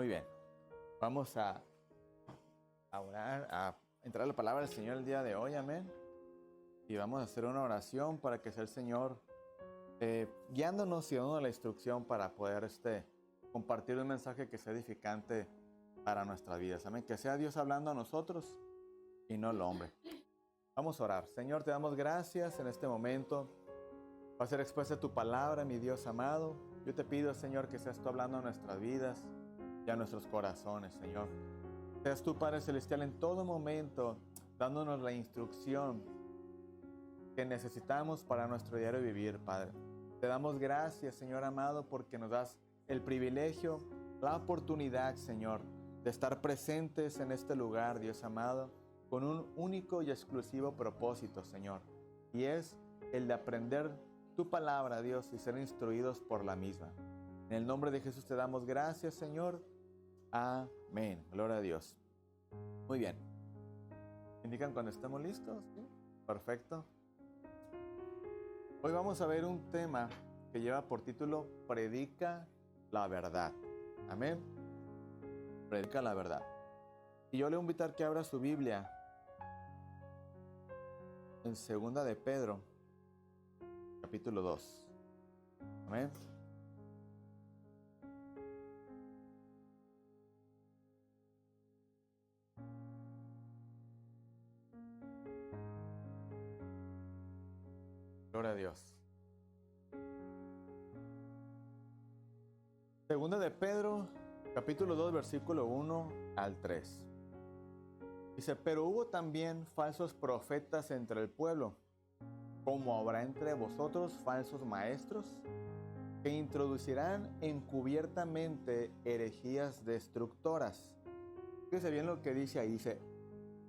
Muy bien, vamos a orar, a entrar a la palabra del Señor el día de hoy, amén. Y vamos a hacer una oración para que sea el Señor guiándonos y dándonos la instrucción para poder compartir un mensaje que sea edificante para nuestras vidas, amén. Que sea Dios hablando a nosotros y no el hombre. Vamos a orar. Señor, te damos gracias en este momento. Va a ser expuesta tu palabra, mi Dios amado. Yo te pido, Señor, que seas tú hablando a nuestras vidas y a nuestros corazones, Señor. Seas tú, Padre Celestial, en todo momento, dándonos la instrucción que necesitamos para nuestro diario vivir, Padre. Te damos gracias, Señor amado, porque nos das el privilegio, la oportunidad, Señor, de estar presentes en este lugar, Dios amado, con un único y exclusivo propósito, Señor. Y es el de aprender tu palabra, Dios, y ser instruidos por la misma. En el nombre de Jesús te damos gracias, Señor. Amén. Gloria a Dios. Muy bien. ¿Indican cuando estemos listos? ¿Sí? Perfecto. Hoy vamos a ver un tema que lleva por título Predica la verdad. Amén. Predica la verdad. Y yo le voy a invitar que abra su Biblia en 2 de Pedro, capítulo 2. Amén. Gloria a Dios. 2 de Pedro, capítulo 2, versículo 1 al 3. Dice, pero hubo también falsos profetas entre el pueblo, como habrá entre vosotros falsos maestros, que introducirán encubiertamente herejías destructoras. Fíjese bien lo que dice ahí, dice,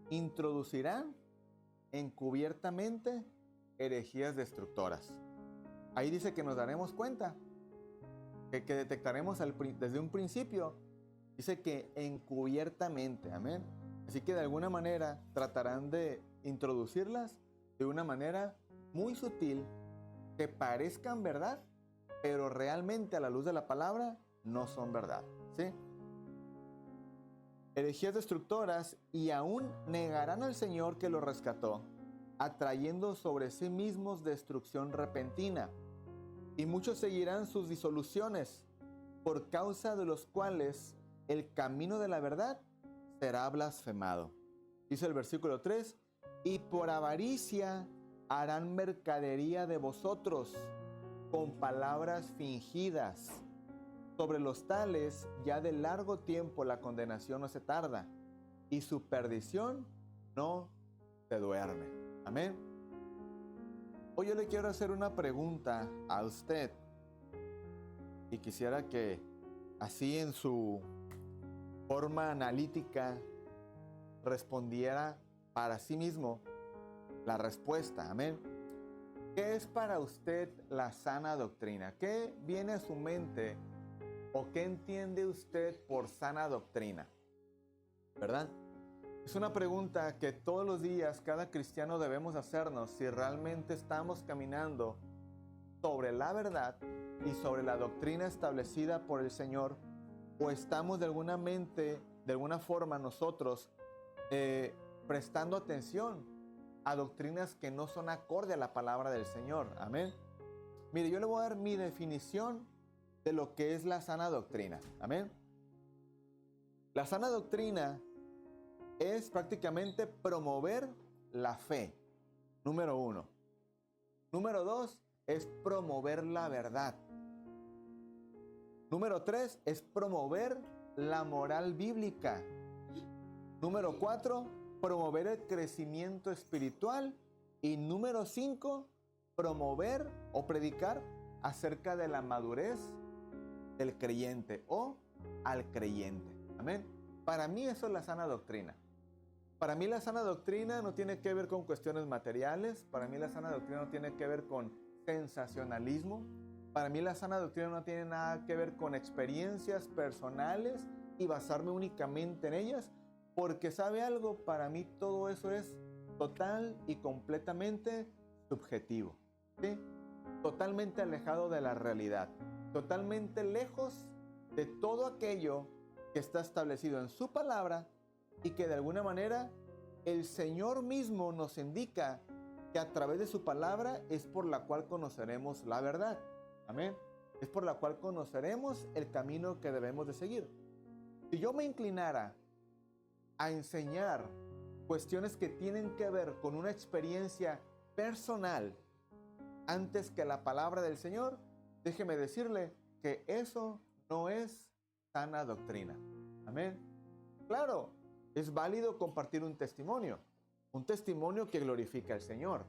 introducirán encubiertamente herejías destructoras. Ahí dice que nos daremos cuenta, que detectaremos desde un principio, dice que encubiertamente, amén. Así que de alguna manera tratarán de introducirlas de una manera muy sutil, que parezcan verdad, pero realmente a la luz de la palabra no son verdad, ¿sí? Herejías destructoras, y aún negarán al Señor que los rescató, atrayendo sobre sí mismos destrucción repentina. Y muchos seguirán sus disoluciones, por causa de los cuales el camino de la verdad será blasfemado. Dice el versículo 3, y por avaricia harán mercadería de vosotros con palabras fingidas. Sobre los tales ya de largo tiempo la condenación no se tarda, y su perdición no se duerme. Amén. Hoy yo le quiero hacer una pregunta a usted, y quisiera que así en su forma analítica respondiera para sí mismo la respuesta. Amén. ¿Qué es para usted la sana doctrina? ¿Qué viene a su mente o qué entiende usted por sana doctrina? ¿Verdad? Es una pregunta que todos los días cada cristiano debemos hacernos si realmente estamos caminando sobre la verdad y sobre la doctrina establecida por el Señor, o estamos de alguna forma nosotros prestando atención a doctrinas que no son acorde a la palabra del Señor. Amén. Mire, yo le voy a dar mi definición de lo que es la sana doctrina. Amén. La sana doctrina es prácticamente promover la fe. Número 1. Número 2 es promover la verdad. Número 3 es promover la moral bíblica. Número 4, promover el crecimiento espiritual. Y número 5, promover o predicar acerca de la madurez del creyente o al creyente. Amén. Para mí eso es la sana doctrina. Para mí la sana doctrina no tiene que ver con cuestiones materiales. Para mí la sana doctrina no tiene que ver con sensacionalismo. Para mí la sana doctrina no tiene nada que ver con experiencias personales y basarme únicamente en ellas. Porque ¿sabe algo? Para mí todo eso es total y completamente subjetivo, ¿sí? Totalmente alejado de la realidad. Totalmente lejos de todo aquello que está establecido en su palabra y que de alguna manera el Señor mismo nos indica que a través de su palabra es por la cual conoceremos la verdad. Amén. Es por la cual conoceremos el camino que debemos de seguir. Si yo me inclinara a enseñar cuestiones que tienen que ver con una experiencia personal antes que la palabra del Señor, déjeme decirle que eso no es sana doctrina. Amén. Claro, es válido compartir un testimonio que glorifica al Señor,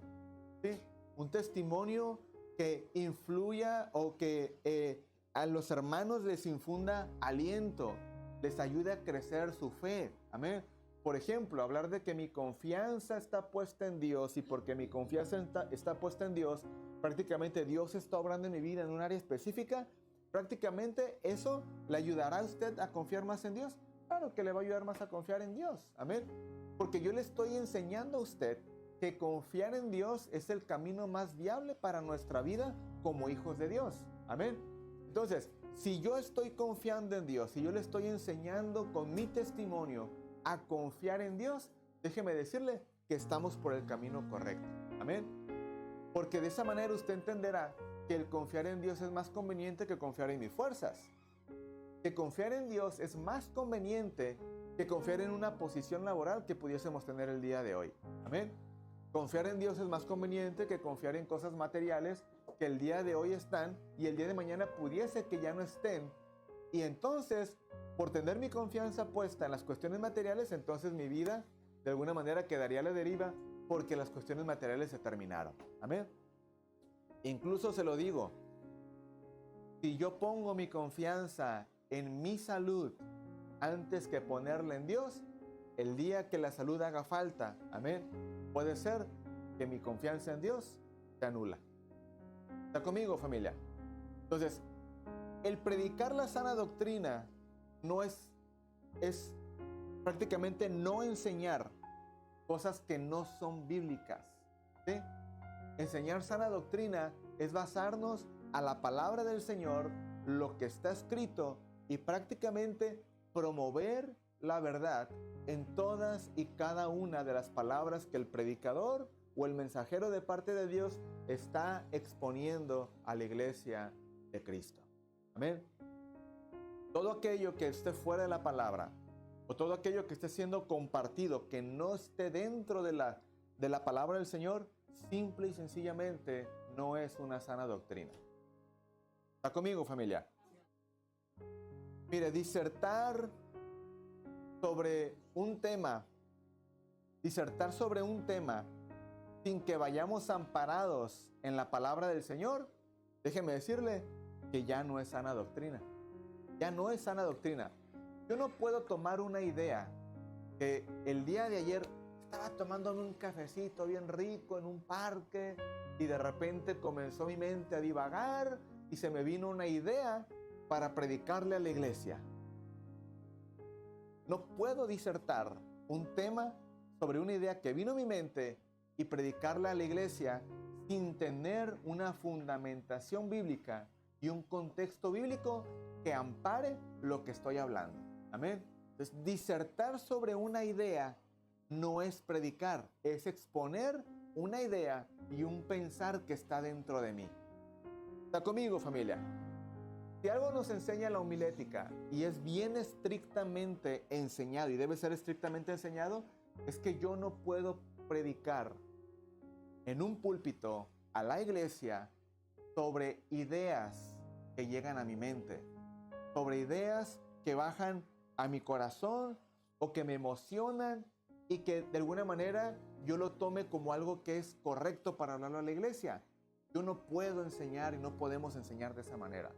¿sí? Un testimonio que influya o que a los hermanos les infunda aliento, les ayude a crecer su fe. Amén. Por ejemplo, hablar de que mi confianza está puesta en Dios, y porque mi confianza está puesta en Dios, prácticamente Dios está obrando en mi vida en un área específica. Prácticamente eso le ayudará a usted a confiar más en Dios. Claro que le va a ayudar más a confiar en Dios. Amén. Porque yo le estoy enseñando a usted que confiar en Dios es el camino más viable para nuestra vida como hijos de Dios. Amén. Entonces, si yo estoy confiando en Dios, si yo le estoy enseñando con mi testimonio a confiar en Dios, déjeme decirle que estamos por el camino correcto. Amén. Porque de esa manera usted entenderá que el confiar en Dios es más conveniente que confiar en mis fuerzas. Que confiar en Dios es más conveniente que confiar en una posición laboral que pudiésemos tener el día de hoy. Amén. Confiar en Dios es más conveniente que confiar en cosas materiales que el día de hoy están y el día de mañana pudiese que ya no estén. Y entonces, por tener mi confianza puesta en las cuestiones materiales, entonces mi vida de alguna manera quedaría a la deriva porque las cuestiones materiales se terminaron. Amén. Incluso se lo digo, si yo pongo mi confianza en mi salud antes que ponerla en Dios, el día que la salud haga falta, amén, puede ser que mi confianza en Dios se anula. ¿Está conmigo, familia? Entonces, el predicar la sana doctrina no es prácticamente no enseñar cosas que no son bíblicas, ¿sí? Enseñar sana doctrina es basarnos a la palabra del Señor, lo que está escrito, y prácticamente promover la verdad en todas y cada una de las palabras que el predicador o el mensajero de parte de Dios está exponiendo a la iglesia de Cristo. Amén. Todo aquello que esté fuera de la palabra o todo aquello que esté siendo compartido que no esté dentro de la palabra del Señor, simple y sencillamente no es una sana doctrina. ¿Está conmigo, familia? Mire, disertar sobre un tema sin que vayamos amparados en la palabra del Señor, déjeme decirle que ya no es sana doctrina. Ya no es sana doctrina. Yo no puedo tomar una idea que el día de ayer estaba tomándome un cafecito bien rico en un parque y de repente comenzó mi mente a divagar y se me vino una idea para predicarle a la iglesia. No puedo disertar un tema sobre una idea que vino a mi mente y predicarla a la iglesia sin tener una fundamentación bíblica y un contexto bíblico que ampare lo que estoy hablando. Amén. Entonces, disertar sobre una idea no es predicar, es exponer una idea y un pensar que está dentro de mí. ¿Está conmigo, familia? Si algo nos enseña la homilética y es bien estrictamente enseñado y debe ser estrictamente enseñado, es que yo no puedo predicar en un púlpito a la iglesia sobre ideas que llegan a mi mente, sobre ideas que bajan a mi corazón o que me emocionan y que de alguna manera yo lo tome como algo que es correcto para hablarlo a la iglesia. Yo no puedo enseñar y no podemos enseñar de esa manera.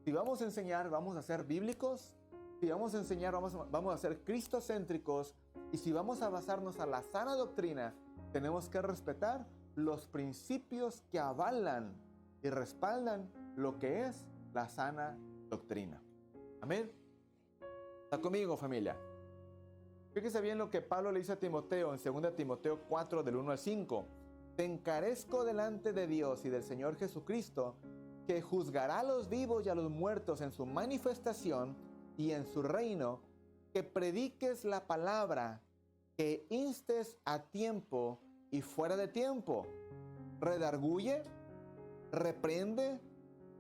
Si vamos a enseñar, vamos a ser bíblicos. Si vamos a enseñar, vamos a ser cristocéntricos. Y si vamos a basarnos a la sana doctrina, tenemos que respetar los principios que avalan y respaldan lo que es la sana doctrina. Amén. ¿Está conmigo, familia? Fíjese bien lo que Pablo le dice a Timoteo en 2 Timoteo 4, del 1 al 5. Te encarezco delante de Dios y del Señor Jesucristo, que juzgará a los vivos y a los muertos en su manifestación y en su reino, que prediques la palabra, que instes a tiempo y fuera de tiempo, redarguye, reprende,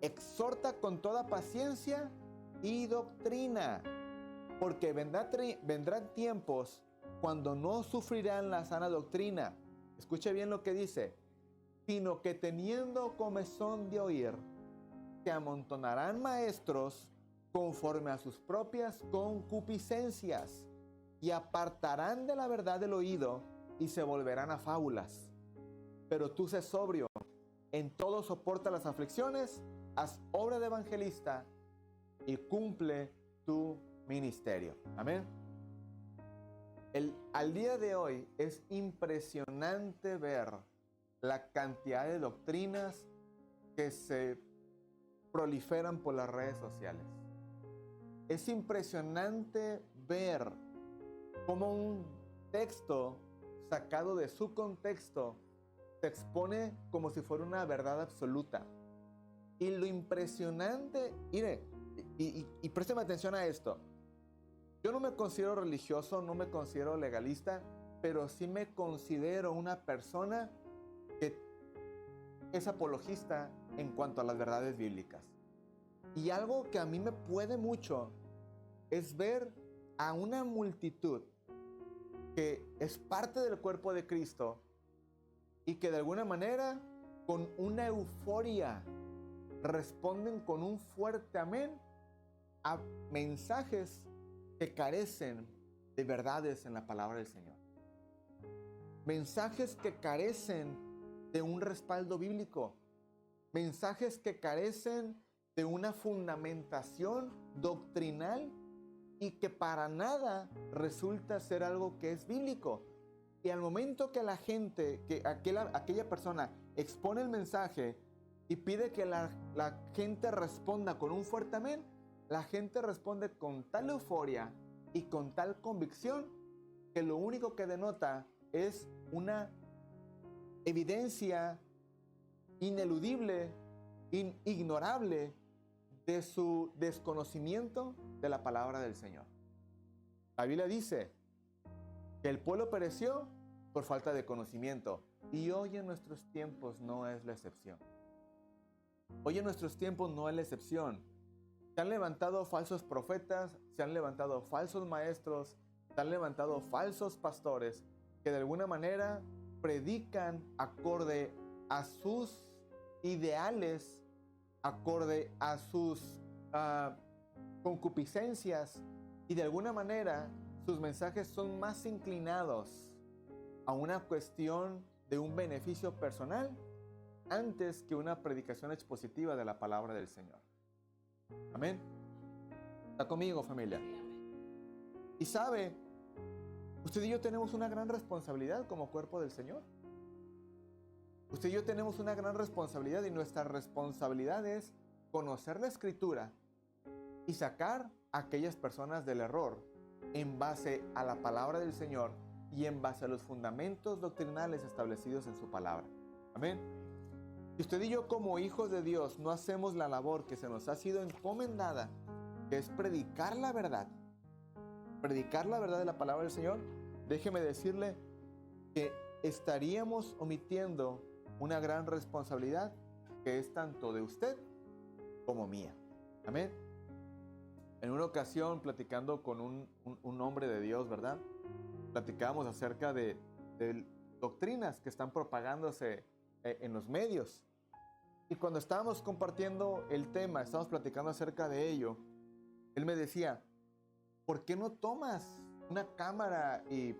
exhorta con toda paciencia y doctrina, porque vendrán tiempos cuando no sufrirán la sana doctrina. Escuche bien lo que dice, sino que teniendo comezón de oír, se amontonarán maestros conforme a sus propias concupiscencias, y apartarán de la verdad del oído y se volverán a fábulas. Pero tú sé sobrio, en todo soporta las aflicciones, haz obra de evangelista y cumple tu ministerio. Amén. Al día de hoy es impresionante ver la cantidad de doctrinas que se proliferan por las redes sociales. Es impresionante ver cómo un texto sacado de su contexto se expone como si fuera una verdad absoluta. Y lo impresionante, mire, y présteme atención a esto. Yo no me considero religioso, no me considero legalista, pero sí me considero una persona que es apologista en cuanto a las verdades bíblicas. Y algo que a mí me puede mucho es ver a una multitud que es parte del cuerpo de Cristo y que de alguna manera, con una euforia, responden con un fuerte amén a mensajes que carecen de verdades en la palabra del Señor. Mensajes que carecen de un respaldo bíblico. Mensajes que carecen de una fundamentación doctrinal y que para nada resulta ser algo que es bíblico. Y al momento que la gente, que aquella persona expone el mensaje y pide que la gente responda con un fuerte amén, la gente responde con tal euforia y con tal convicción que lo único que denota es una evidencia ineludible, ignorable de su desconocimiento de la palabra del Señor. La Biblia dice que el pueblo pereció por falta de conocimiento, y hoy en nuestros tiempos no es la excepción. Hoy en nuestros tiempos no es la excepción. Se han levantado falsos profetas, se han levantado falsos maestros, se han levantado falsos pastores que de alguna manera predican acorde a sus ideales, acorde a sus concupiscencias, y de alguna manera sus mensajes son más inclinados a una cuestión de un beneficio personal antes que una predicación expositiva de la palabra del Señor. Amén. ¿Está conmigo, familia? Y sabe, usted y yo tenemos una gran responsabilidad como cuerpo del Señor. Usted y yo tenemos una gran responsabilidad, y nuestra responsabilidad es conocer la Escritura y sacar a aquellas personas del error en base a la palabra del Señor y en base a los fundamentos doctrinales establecidos en su palabra. Amén. Si usted y yo como hijos de Dios no hacemos la labor que se nos ha sido encomendada, que es predicar la verdad de la palabra del Señor, déjeme decirle que estaríamos omitiendo una gran responsabilidad que es tanto de usted como mía. Amén. En una ocasión, platicando con un hombre de Dios, ¿verdad? Platicábamos acerca de doctrinas que están propagándose en los medios. Y cuando estábamos compartiendo el tema, estábamos platicando acerca de ello, él me decía, ¿por qué no tomas una cámara y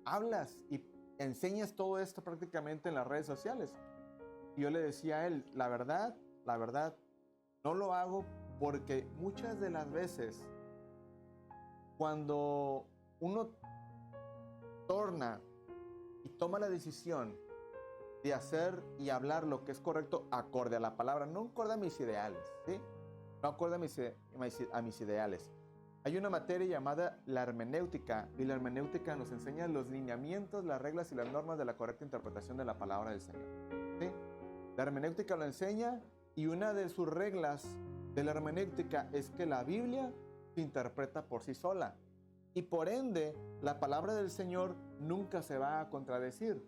hablas y enseñas todo esto prácticamente en las redes sociales? Y yo le decía a él, la verdad, no lo hago porque muchas de las veces cuando uno torna y toma la decisión de hacer y hablar lo que es correcto acorde a la palabra, no acorde a mis ideales, ¿sí? No acorde a mis ideales. Hay una materia llamada la hermenéutica, y la hermenéutica nos enseña los lineamientos, las reglas y las normas de la correcta interpretación de la palabra del Señor, ¿sí? La hermenéutica lo enseña, y una de sus reglas de la hermenéutica es que la Biblia se interpreta por sí sola. Y por ende, la palabra del Señor nunca se va a contradecir,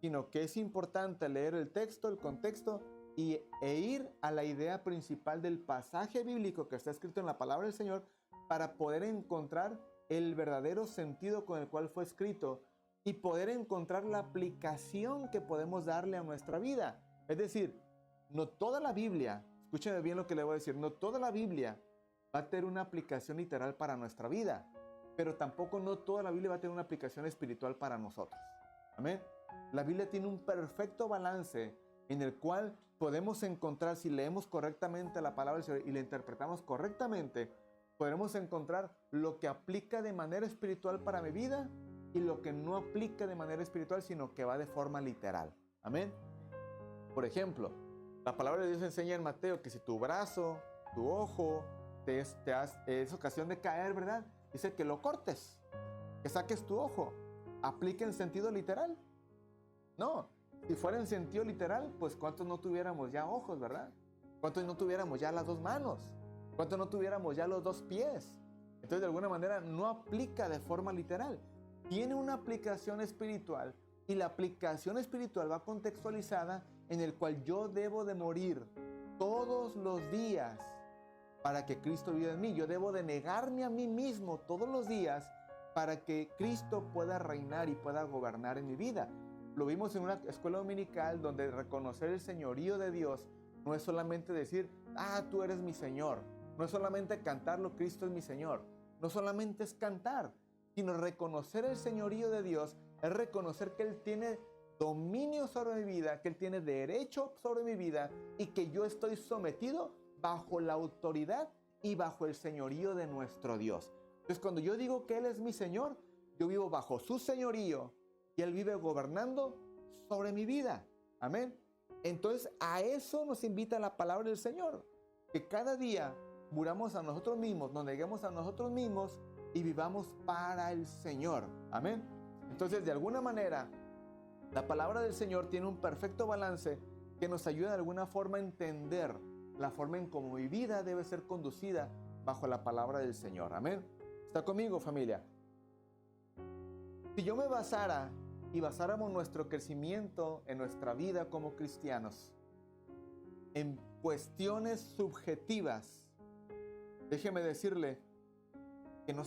sino que es importante leer el texto, el contexto, e ir a la idea principal del pasaje bíblico que está escrito en la palabra del Señor para poder encontrar el verdadero sentido con el cual fue escrito y poder encontrar la aplicación que podemos darle a nuestra vida. Es decir, no toda la Biblia, escúcheme bien lo que le voy a decir, no toda la Biblia va a tener una aplicación literal para nuestra vida, pero tampoco no toda la Biblia va a tener una aplicación espiritual para nosotros. Amén. La Biblia tiene un perfecto balance en el cual podemos encontrar, si leemos correctamente la palabra del Señor y la interpretamos correctamente, podremos encontrar lo que aplica de manera espiritual para mi vida y lo que no aplica de manera espiritual, sino que va de forma literal. Amén. Por ejemplo, la palabra de Dios enseña en Mateo que si tu brazo, tu ojo, es ocasión de caer, ¿verdad? Dice que lo cortes, que saques tu ojo. ¿Aplica en sentido literal? No. Si fuera en sentido literal, pues ¿cuántos no tuviéramos ya ojos, verdad? ¿Cuántos no tuviéramos ya las dos manos? ¿Cuántos no tuviéramos ya los dos pies? Entonces, de alguna manera, no aplica de forma literal. Tiene una aplicación espiritual y la aplicación espiritual va contextualizada en el cual yo debo de morir todos los días para que Cristo viva en mí. Yo debo de negarme a mí mismo todos los días para que Cristo pueda reinar y pueda gobernar en mi vida. Lo vimos en una escuela dominical donde reconocer el señorío de Dios no es solamente decir, tú eres mi Señor. No es solamente cantarlo, Cristo es mi Señor. No solamente es cantar, sino reconocer el señorío de Dios, es reconocer que Él tiene dominio sobre mi vida, que Él tiene derecho sobre mi vida y que yo estoy sometido bajo la autoridad y bajo el señorío de nuestro Dios. Entonces, cuando yo digo que Él es mi Señor, yo vivo bajo su señorío y Él vive gobernando sobre mi vida. Amén. Entonces, a eso nos invita la palabra del Señor, que cada día muramos a nosotros mismos, nos neguemos a nosotros mismos y vivamos para el Señor. Amén. Entonces, de alguna manera, la palabra del Señor tiene un perfecto balance que nos ayuda de alguna forma a entender la forma en cómo mi vida debe ser conducida bajo la palabra del Señor. Amén. ¿Está conmigo, familia? Si yo me basara y basáramos nuestro crecimiento en nuestra vida como cristianos en cuestiones subjetivas, déjeme decirle que no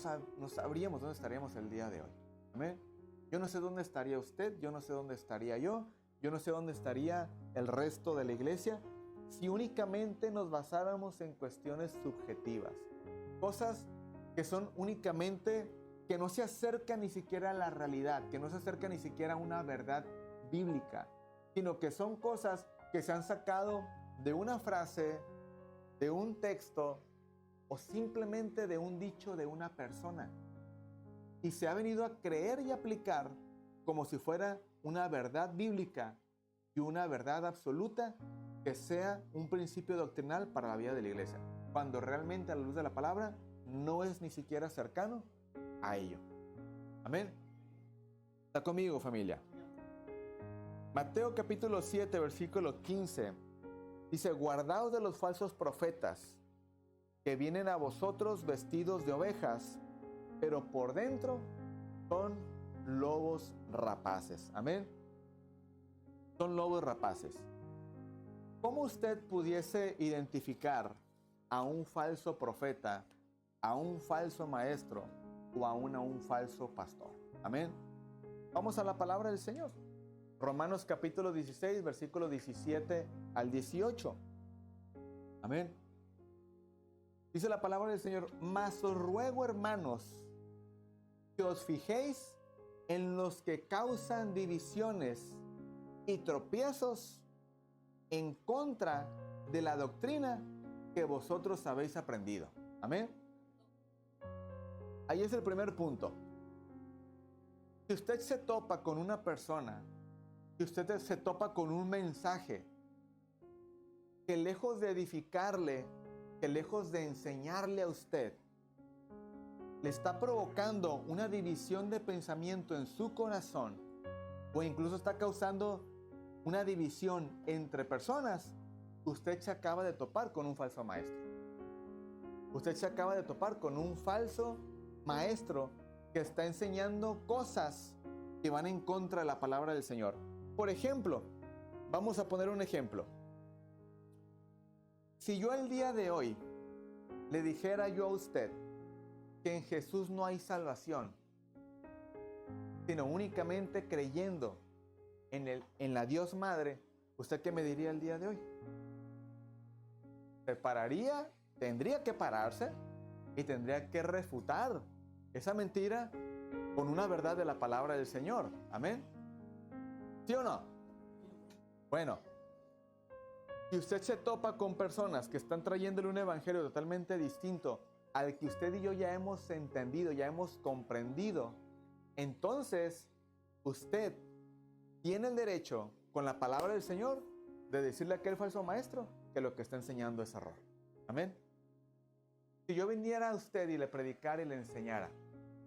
sabríamos dónde estaríamos el día de hoy. Amén. Yo no sé dónde estaría usted, yo no sé dónde estaría yo no sé dónde estaría el resto de la iglesia si únicamente nos basáramos en cuestiones subjetivas. Cosas que son únicamente, que no se acercan ni siquiera a la realidad, que no se acercan ni siquiera a una verdad bíblica, sino que son cosas que se han sacado de una frase, de un texto o simplemente de un dicho de una persona y se ha venido a creer y aplicar como si fuera una verdad bíblica y una verdad absoluta que sea un principio doctrinal para la vida de la iglesia, cuando realmente a la luz de la palabra no es ni siquiera cercano a ello. Amén. ¿Está conmigo, familia? Mateo capítulo 7, versículo 15 dice: guardaos de los falsos profetas que vienen a vosotros vestidos de ovejas, pero por dentro son lobos rapaces. Amén. Son lobos rapaces. ¿Cómo usted pudiese identificar a un falso profeta, a un falso maestro o aún a un falso pastor? Amén. Vamos a la palabra del Señor. Romanos capítulo 16, versículo 17 al 18. Amén. Dice la palabra del Señor: mas os ruego, hermanos, que os fijéis en los que causan divisiones y tropiezos en contra de la doctrina que vosotros habéis aprendido. Amén. Ahí es el primer punto. Si usted se topa con una persona, si usted se topa con un mensaje que lejos de edificarle, que lejos de enseñarle a usted, le está provocando una división de pensamiento en su corazón, o incluso está causando una división entre personas, usted se acaba de topar con un falso maestro. usted se acaba de topar con un falso maestro que está enseñando cosas que van en contra de la palabra del Señor. Por ejemplo, vamos a poner un ejemplo. Si yo el día de hoy le dijera yo a usted que en Jesús no hay salvación, sino únicamente creyendo en la Dios Madre, ¿usted qué me diría el día de hoy? ¿Se pararía? Tendría que pararse y tendría que refutar esa mentira con una verdad de la palabra del Señor. Amén. ¿Sí o no? Bueno, si usted se topa con personas que están trayéndole un evangelio totalmente distinto al que usted y yo ya hemos entendido, ya hemos comprendido, entonces usted tiene el derecho, con la palabra del Señor, de decirle a aquel falso maestro que lo que está enseñando es error. Amén. Si yo viniera a usted y le predicara y le enseñara,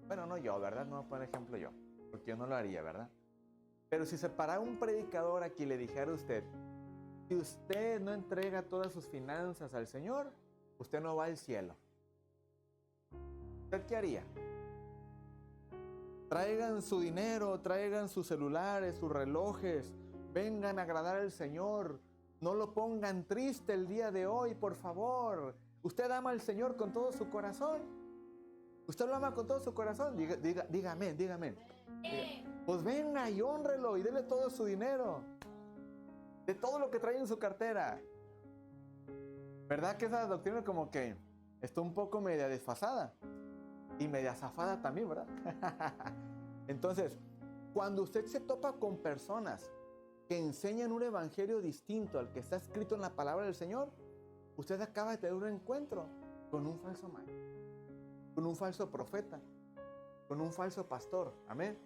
bueno, no yo, ¿verdad? No voy a poner ejemplo yo, porque yo no lo haría, ¿verdad? Pero si se parara un predicador aquí y le dijera a usted, si usted no entrega todas sus finanzas al Señor, usted no va al cielo, ¿usted qué haría? Traigan su dinero, traigan sus celulares, sus relojes, vengan a agradar al Señor, no lo pongan triste el día de hoy, por favor. ¿Usted ama al Señor con todo su corazón? ¿Usted lo ama con todo su corazón? Dígame. Pues venga y hónrelo y dele todo su dinero, de todo lo que trae en su cartera. ¿Verdad que esa doctrina como que está un poco media desfasada? Y media zafada también, ¿verdad? Entonces, cuando usted se topa con personas que enseñan un evangelio distinto al que está escrito en la palabra del Señor, usted acaba de tener un encuentro con un falso maestro, con un falso profeta, con un falso pastor. Amén.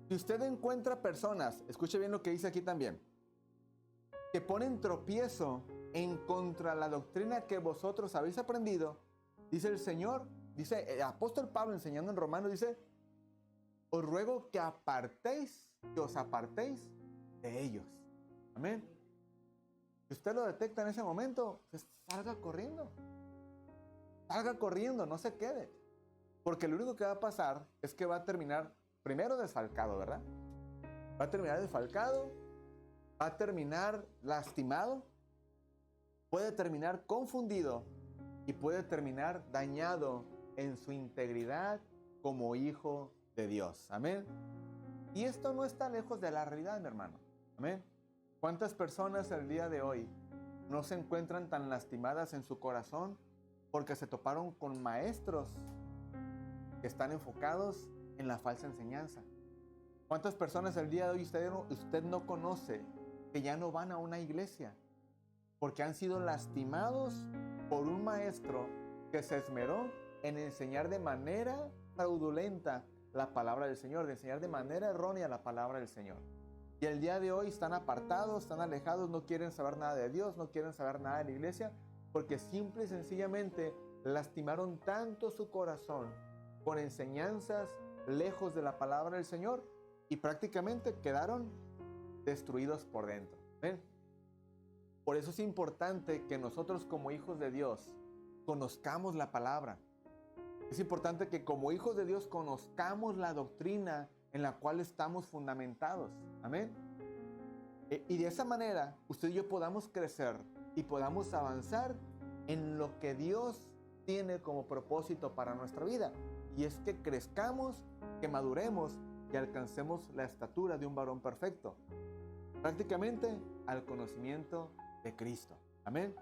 Si usted encuentra personas, escuche bien lo que dice aquí también, que ponen tropiezo en contra la doctrina que vosotros habéis aprendido, dice el Señor, dice el apóstol Pablo enseñando en Romanos, dice, os ruego que os apartéis de ellos. Amén. Si usted lo detecta en ese momento, salga corriendo, no se quede. Porque lo único que va a pasar es que va a terminar primero desfalcado, ¿verdad? Va a terminar desfalcado, va a terminar lastimado, puede terminar confundido y puede terminar dañado en su integridad como hijo de Dios. Amén. Y esto no está lejos de la realidad, mi hermano. Amén. ¿Cuántas personas el día de hoy no se encuentran tan lastimadas en su corazón porque se toparon con maestros que están enfocados en la falsa enseñanza? ¿Cuántas personas el día de hoy usted no conoce que ya no van a una iglesia porque han sido lastimados por un maestro que se esmeró en enseñar de manera fraudulenta la palabra del Señor, de enseñar de manera errónea la palabra del Señor? Y el día de hoy están apartados, están alejados, no quieren saber nada de Dios, no quieren saber nada de la iglesia, porque simple y sencillamente lastimaron tanto su corazón con enseñanzas lejos de la palabra del Señor y prácticamente quedaron destruidos por dentro. ¿Ven? Por eso es importante que nosotros como hijos de Dios conozcamos la palabra. Es importante que como hijos de Dios conozcamos la doctrina en la cual estamos fundamentados. Amén. Y de esa manera usted y yo podamos crecer y podamos avanzar en lo que Dios tiene como propósito para nuestra vida. Y es que crezcamos, que maduremos y alcancemos la estatura de un varón perfecto. Prácticamente al conocimiento de Cristo. Amén.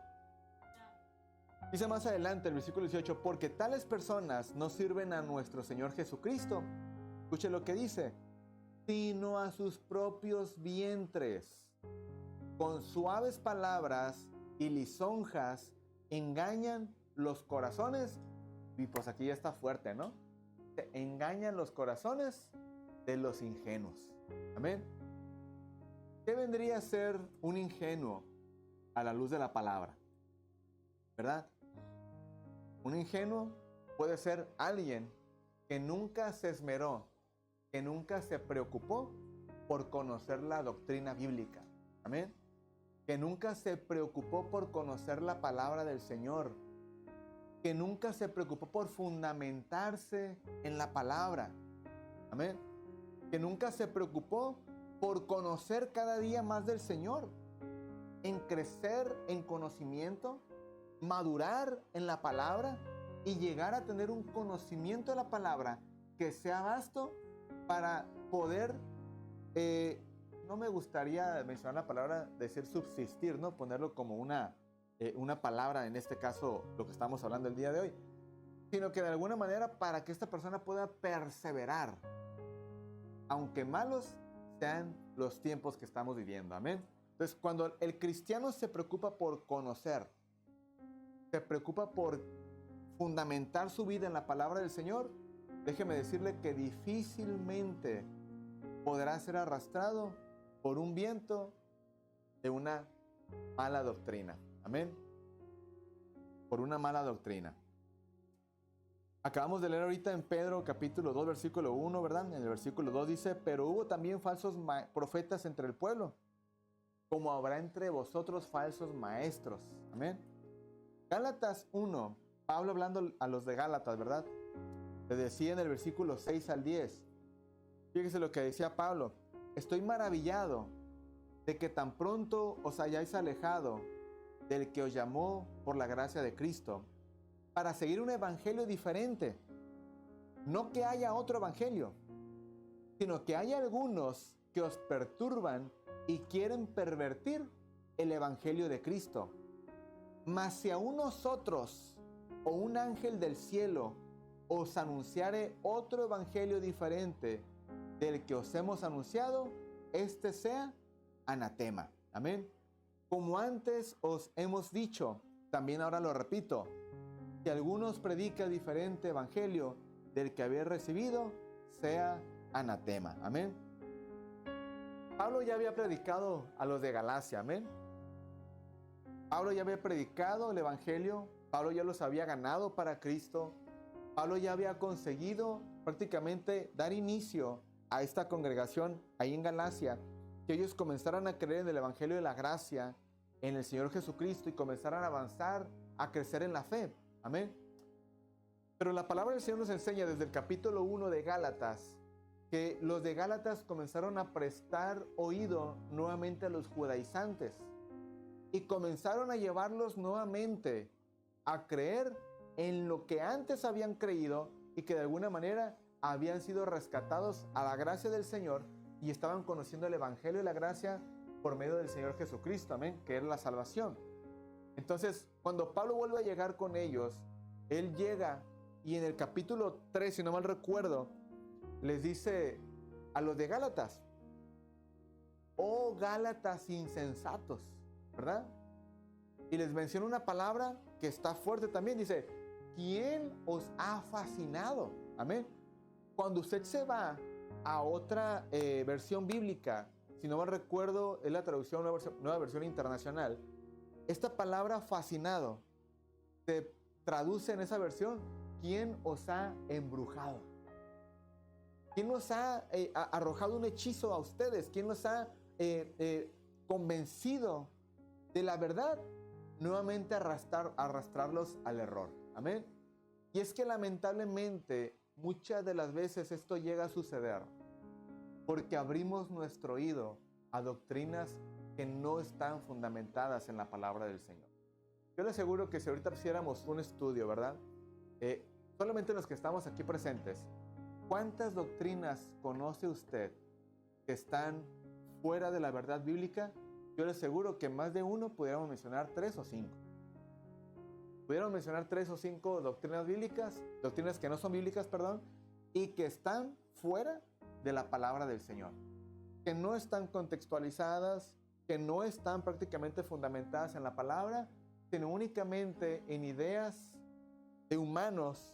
Dice más adelante el versículo 18, porque tales personas no sirven a nuestro Señor Jesucristo. Escuche lo que dice, sino a sus propios vientres. Con suaves palabras y lisonjas engañan los corazones. Y pues aquí ya está fuerte, ¿no? Engañan los corazones de los ingenuos. Amén. ¿Qué vendría a ser un ingenuo a la luz de la palabra? ¿Verdad? Un ingenuo puede ser alguien que nunca se esmeró, que nunca se preocupó por conocer la doctrina bíblica. Amén. Que nunca se preocupó por conocer la palabra del Señor. que nunca se preocupó por fundamentarse en la palabra. Amén. Que nunca se preocupó por conocer cada día más del Señor, en crecer en conocimiento, madurar en la palabra y llegar a tener un conocimiento de la palabra que sea vasto para poder, no me gustaría mencionar la palabra, decir subsistir, ¿no? Ponerlo como una palabra, en este caso, lo que estamos hablando el día de hoy, sino que de alguna manera para que esta persona pueda perseverar, aunque malos sean los tiempos que estamos viviendo. Amén. Entonces, cuando el cristiano se preocupa por conocer, se preocupa por fundamentar su vida en la palabra del Señor, déjeme decirle que difícilmente podrá ser arrastrado por un viento de una mala doctrina. Amén. Por una mala doctrina. Acabamos de leer ahorita en Pedro capítulo 2, versículo 1, ¿verdad? En el versículo 2 dice, pero hubo también falsos profetas entre el pueblo, como habrá entre vosotros falsos maestros. Amén. Gálatas 1, Pablo hablando a los de Gálatas, ¿verdad? Le decía en el versículo 6 al 10. Fíjese lo que decía Pablo. Estoy maravillado de que tan pronto os hayáis alejado del que os llamó por la gracia de Cristo, para seguir un evangelio diferente. No que haya otro evangelio, sino que hay algunos que os perturban y quieren pervertir el evangelio de Cristo. Mas si aún nosotros o un ángel del cielo os anunciare otro evangelio diferente del que os hemos anunciado, este sea anatema. Amén. Como antes os hemos dicho, también ahora lo repito, si alguno os predica diferente evangelio del que habéis recibido, sea anatema. Amén. Pablo ya había predicado a los de Galacia. Amén. Pablo ya había predicado el evangelio. Pablo ya los había ganado para Cristo. Pablo ya había conseguido prácticamente dar inicio a esta congregación ahí en Galacia, que ellos comenzaran a creer en el evangelio de la gracia, en el Señor Jesucristo, y comenzaran a avanzar, a crecer en la fe. Amén. Pero la palabra del Señor nos enseña desde el capítulo 1 de Gálatas que los de Gálatas comenzaron a prestar oído nuevamente a los judaizantes y comenzaron a llevarlos nuevamente a creer en lo que antes habían creído y que de alguna manera habían sido rescatados a la gracia del Señor y estaban conociendo el evangelio y la gracia por medio del Señor Jesucristo. Amén, que es la salvación. Entonces, cuando Pablo vuelve a llegar con ellos, él llega y en el capítulo 3, si no mal recuerdo, les dice a los de Gálatas, oh Gálatas insensatos, ¿verdad? Y les menciona una palabra que está fuerte también, dice, ¿quién os ha fascinado? Amén. Cuando usted se va a otra versión bíblica, si no mal recuerdo, es la traducción nueva versión internacional, esta palabra fascinado se traduce en esa versión, ¿quién os ha embrujado? ¿Quién nos ha arrojado un hechizo a ustedes? ¿Quién nos ha convencido de la verdad? Nuevamente arrastrarlos al error. Amén. Y es que lamentablemente muchas de las veces esto llega a suceder porque abrimos nuestro oído a doctrinas que no están fundamentadas en la palabra del Señor. Yo le aseguro que si ahorita hiciéramos un estudio, ¿verdad? Solamente los que estamos aquí presentes, ¿cuántas doctrinas conoce usted que están fuera de la verdad bíblica? Yo le aseguro que más de uno pudiéramos mencionar 3 o 5. Pudiéramos mencionar 3 o 5 doctrinas bíblicas, doctrinas que no son bíblicas, perdón, y que están fuera de la palabra del Señor, que no están contextualizadas, que no están prácticamente fundamentadas en la palabra, sino únicamente en ideas de humanos,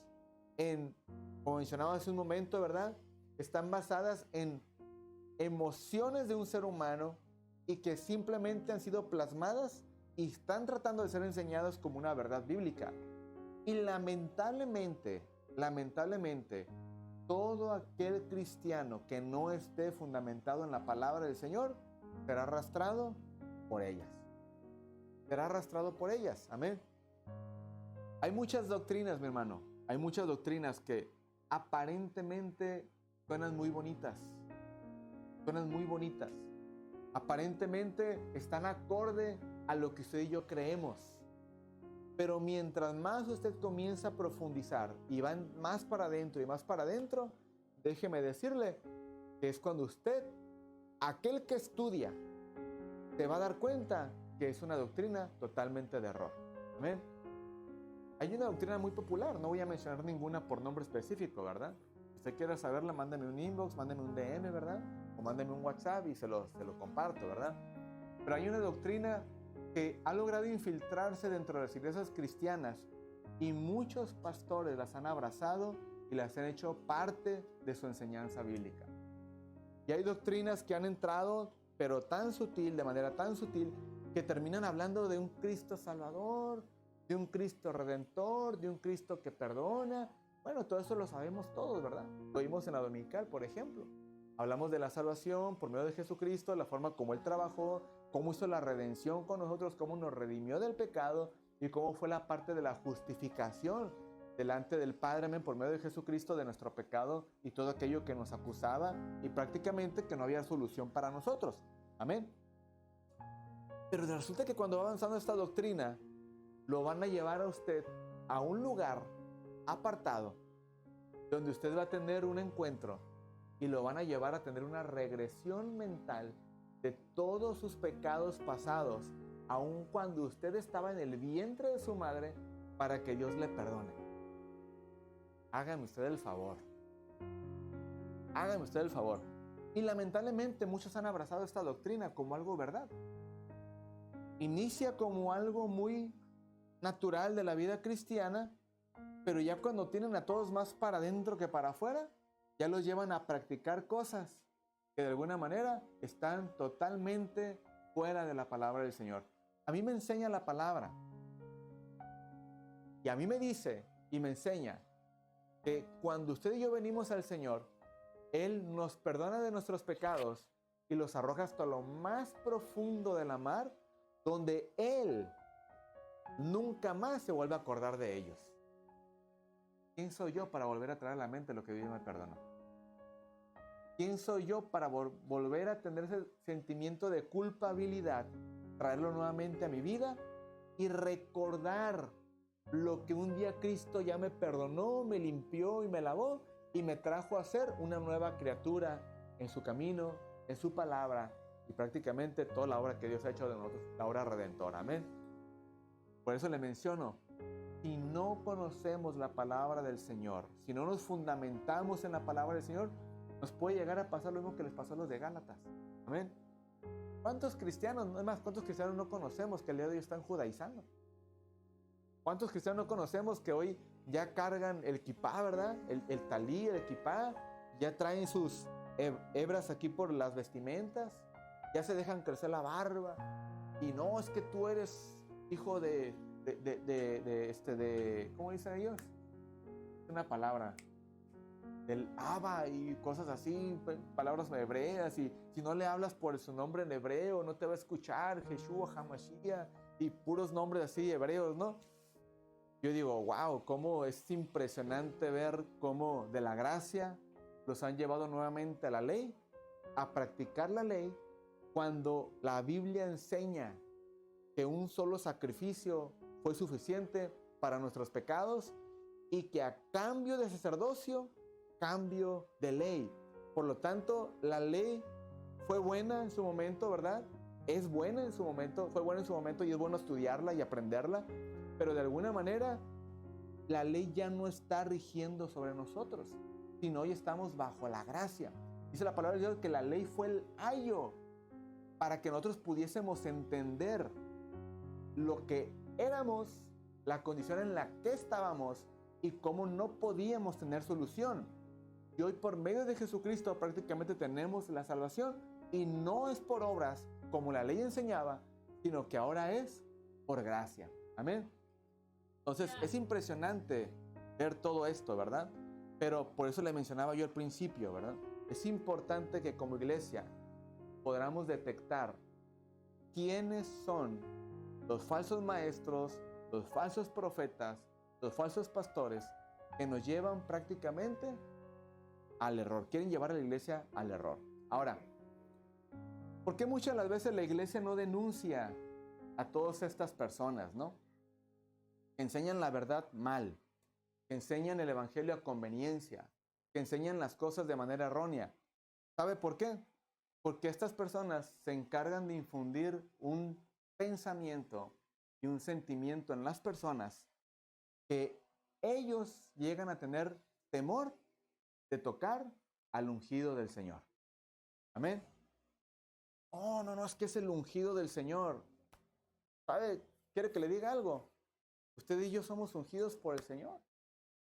como mencionaba hace un momento, ¿verdad? Están basadas en emociones de un ser humano y que simplemente han sido plasmadas y están tratando de ser enseñadas como una verdad bíblica. Y lamentablemente, todo aquel cristiano que no esté fundamentado en la palabra del Señor será arrastrado por ellas. Será arrastrado por ellas. Amén. Hay muchas doctrinas, mi hermano. Hay muchas doctrinas que aparentemente suenan muy bonitas. Suenan muy bonitas. Aparentemente están acorde a lo que usted y yo creemos. Pero mientras más usted comienza a profundizar y va más para adentro y más para adentro, déjeme decirle que es cuando usted, aquel que estudia, se va a dar cuenta que es una doctrina totalmente de error. Amén. Hay una doctrina muy popular, no voy a mencionar ninguna por nombre específico, ¿verdad? Si usted quiere saberla, mándeme un inbox, mándeme un DM, ¿verdad? O mándeme un WhatsApp y se lo comparto, ¿verdad? Pero hay una doctrina que ha logrado infiltrarse dentro de las iglesias cristianas y muchos pastores las han abrazado y las han hecho parte de su enseñanza bíblica. Y hay doctrinas que han entrado, pero tan sutil, de manera tan sutil, que terminan hablando de un Cristo Salvador, de un Cristo Redentor, de un Cristo que perdona. Bueno, todo eso lo sabemos todos, ¿verdad? Lo vimos en la dominical, por ejemplo. Hablamos de la salvación por medio de Jesucristo, la forma como Él trabajó, cómo hizo la redención con nosotros, cómo nos redimió del pecado y cómo fue la parte de la justificación delante del Padre, amén, por medio de Jesucristo de nuestro pecado y todo aquello que nos acusaba y prácticamente que no había solución para nosotros. Amén. Pero resulta que cuando va avanzando esta doctrina, lo van a llevar a usted a un lugar apartado donde usted va a tener un encuentro y lo van a llevar a tener una regresión mental de todos sus pecados pasados, aun cuando usted estaba en el vientre de su madre, para que Dios le perdone. Hágame usted el favor. Hágame usted el favor. Y lamentablemente muchos han abrazado esta doctrina como algo verdad. Inicia como algo muy natural de la vida cristiana, pero ya cuando tienen a todos más para adentro que para afuera, ya los llevan a practicar cosas que de alguna manera están totalmente fuera de la palabra del Señor. A mí me enseña la palabra. Y a mí me dice y me enseña que cuando usted y yo venimos al Señor, Él nos perdona de nuestros pecados y los arroja hasta lo más profundo de la mar, donde Él nunca más se vuelve a acordar de ellos. ¿Quién soy yo para volver a traer a la mente lo que Dios me perdonó? ¿Quién soy yo para volver a tener ese sentimiento de culpabilidad, traerlo nuevamente a mi vida y recordar lo que un día Cristo ya me perdonó, me limpió y me lavó y me trajo a ser una nueva criatura en su camino, en su palabra y prácticamente toda la obra que Dios ha hecho de nosotros, la obra redentora? Amén. Por eso le menciono, si no conocemos la palabra del Señor, si no nos fundamentamos en la palabra del Señor, nos puede llegar a pasar lo mismo que les pasó a los de Gálatas. Amén. ¿Cuántos cristianos, además, cuántos cristianos no conocemos que el día de hoy están judaizando? ¿Cuántos cristianos no conocemos que hoy ya cargan el kipá, ¿verdad? El talí, el kipá, ya traen sus hebras aquí por las vestimentas, ya se dejan crecer la barba, y no, es que tú eres hijo ¿cómo dicen ellos? Una palabra, del Abba y cosas así, palabras hebreas, y si no le hablas por su nombre en hebreo, no te va a escuchar, Yeshua, Hamashiach, y puros nombres así hebreos, ¿no? Yo digo, wow, cómo es impresionante ver cómo de la gracia los han llevado nuevamente a la ley, a practicar la ley, cuando la Biblia enseña que un solo sacrificio fue suficiente para nuestros pecados y que a cambio de sacerdocio, cambio de ley. Por lo tanto, la ley fue buena en su momento, ¿verdad? Es buena en su momento, fue buena en su momento y es bueno estudiarla y aprenderla, pero de alguna manera la ley ya no está rigiendo sobre nosotros, sino hoy estamos bajo la gracia. Dice la palabra de Dios que la ley fue el ayo para que nosotros pudiésemos entender lo que éramos, la condición en la que estábamos y cómo no podíamos tener solución. Y hoy por medio de Jesucristo prácticamente tenemos la salvación, y no es por obras como la ley enseñaba, sino que ahora es por gracia. Amén. Entonces es impresionante ver todo esto, ¿verdad? Pero por eso le mencionaba yo al principio, ¿verdad? Es importante que como iglesia podamos detectar quiénes son los falsos maestros, los falsos profetas los falsos pastores que nos llevan prácticamente al error. Quieren llevar a la iglesia al error. Ahora, ¿por qué muchas de las veces la iglesia no denuncia a todas estas personas, no? Que enseñan la verdad mal, que enseñan el evangelio a conveniencia, que enseñan las cosas de manera errónea. ¿Sabe por qué? Porque estas personas se encargan de infundir un pensamiento y un sentimiento en las personas que ellos llegan a tener temor de tocar al ungido del Señor. Amén. Oh, no, es que es el ungido del Señor. ¿Sabe? ¿Quiere que le diga algo? Usted y yo somos ungidos por el Señor.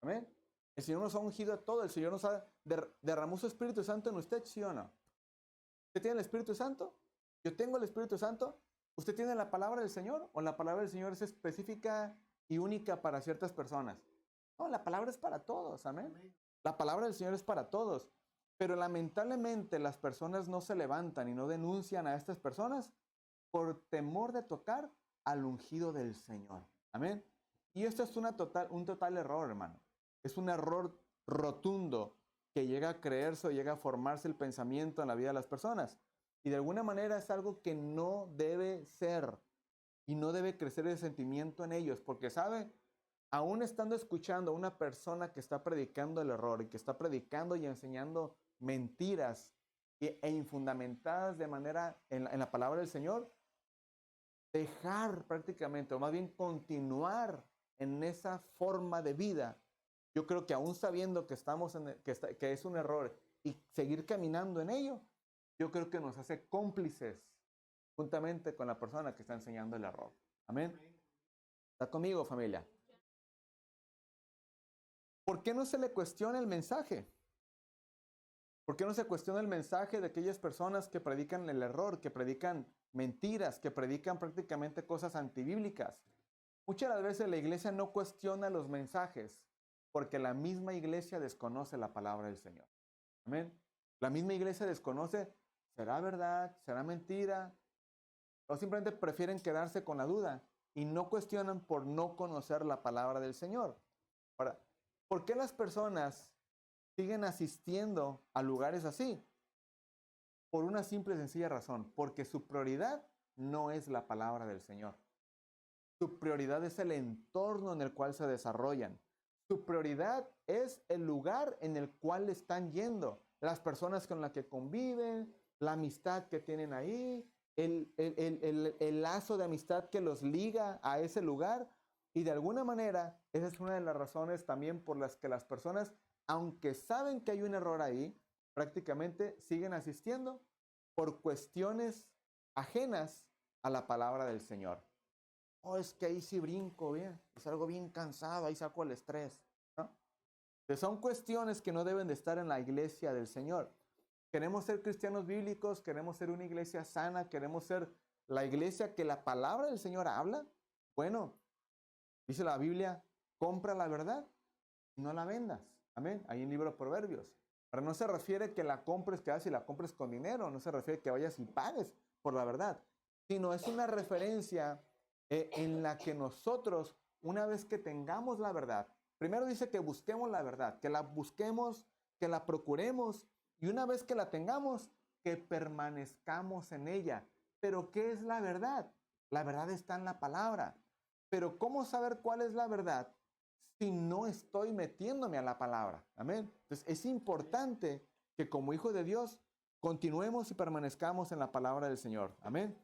Amén. El Señor nos ha ungido a todo. El Señor nos ha derramó su Espíritu Santo en usted, ¿sí o no? ¿Usted tiene el Espíritu Santo? Yo tengo el Espíritu Santo. ¿Usted tiene la palabra del Señor? ¿O la palabra del Señor es específica y única para ciertas personas? No, la palabra es para todos. Amén. La palabra del Señor es para todos. Pero lamentablemente las personas no se levantan y no denuncian a estas personas por temor de tocar al ungido del Señor. Amén. Y esto es un total error, hermano. Es un error rotundo que llega a creerse o llega a formarse el pensamiento en la vida de las personas. Y de alguna manera es algo que no debe ser y no debe crecer ese sentimiento en ellos. Porque, ¿sabe? Aún estando escuchando a una persona que está predicando el error y que está predicando y enseñando mentiras e infundamentadas de manera en la palabra del Señor, dejar prácticamente, o más bien continuar en esa forma de vida, yo creo que aún sabiendo que que es un error y seguir caminando en ello, yo creo que nos hace cómplices juntamente con la persona que está enseñando el error. Amén. ¿Está conmigo, familia? ¿Por qué no se le cuestiona el mensaje? ¿Por qué no se cuestiona el mensaje de aquellas personas que predican el error, que predican mentiras, que predican prácticamente cosas antibíblicas? Muchas de las veces la iglesia no cuestiona los mensajes porque la misma iglesia desconoce la palabra del Señor. Amén. La misma iglesia desconoce, ¿será verdad? ¿Será mentira? O simplemente prefieren quedarse con la duda y no cuestionan por no conocer la palabra del Señor. Ahora, ¿por qué las personas siguen asistiendo a lugares así? Por una simple y sencilla razón, porque su prioridad no es la palabra del Señor. Su prioridad es el entorno en el cual se desarrollan. Su prioridad es el lugar en el cual están yendo, las personas con las que conviven, la amistad que tienen ahí, el lazo de amistad que los liga a ese lugar. Y de alguna manera, esa es una de las razones también por las que las personas, aunque saben que hay un error ahí, prácticamente siguen asistiendo por cuestiones ajenas a la palabra del Señor. Oh, es que ahí sí brinco, bien, es algo bien cansado, ahí saco el estrés, ¿no? Entonces son cuestiones que no deben de estar en la iglesia del Señor. Queremos ser cristianos bíblicos, queremos ser una iglesia sana, queremos ser la iglesia que la palabra del Señor habla. Bueno, dice la Biblia, compra la verdad y no la vendas. Amén. Ahí en el libro de Proverbios. Pero no se refiere que la compres, que si la compres con dinero, no se refiere que vayas y pagues por la verdad, sino es una referencia en la que nosotros, una vez que tengamos la verdad, primero dice que busquemos la verdad, que la busquemos, que la procuremos, y una vez que la tengamos, que permanezcamos en ella. Pero ¿qué es la verdad? La verdad está en la palabra. Pero ¿cómo saber cuál es la verdad si no estoy metiéndome a la palabra? Amén. Entonces es importante que como hijos de Dios continuemos y permanezcamos en la palabra del Señor. Amén.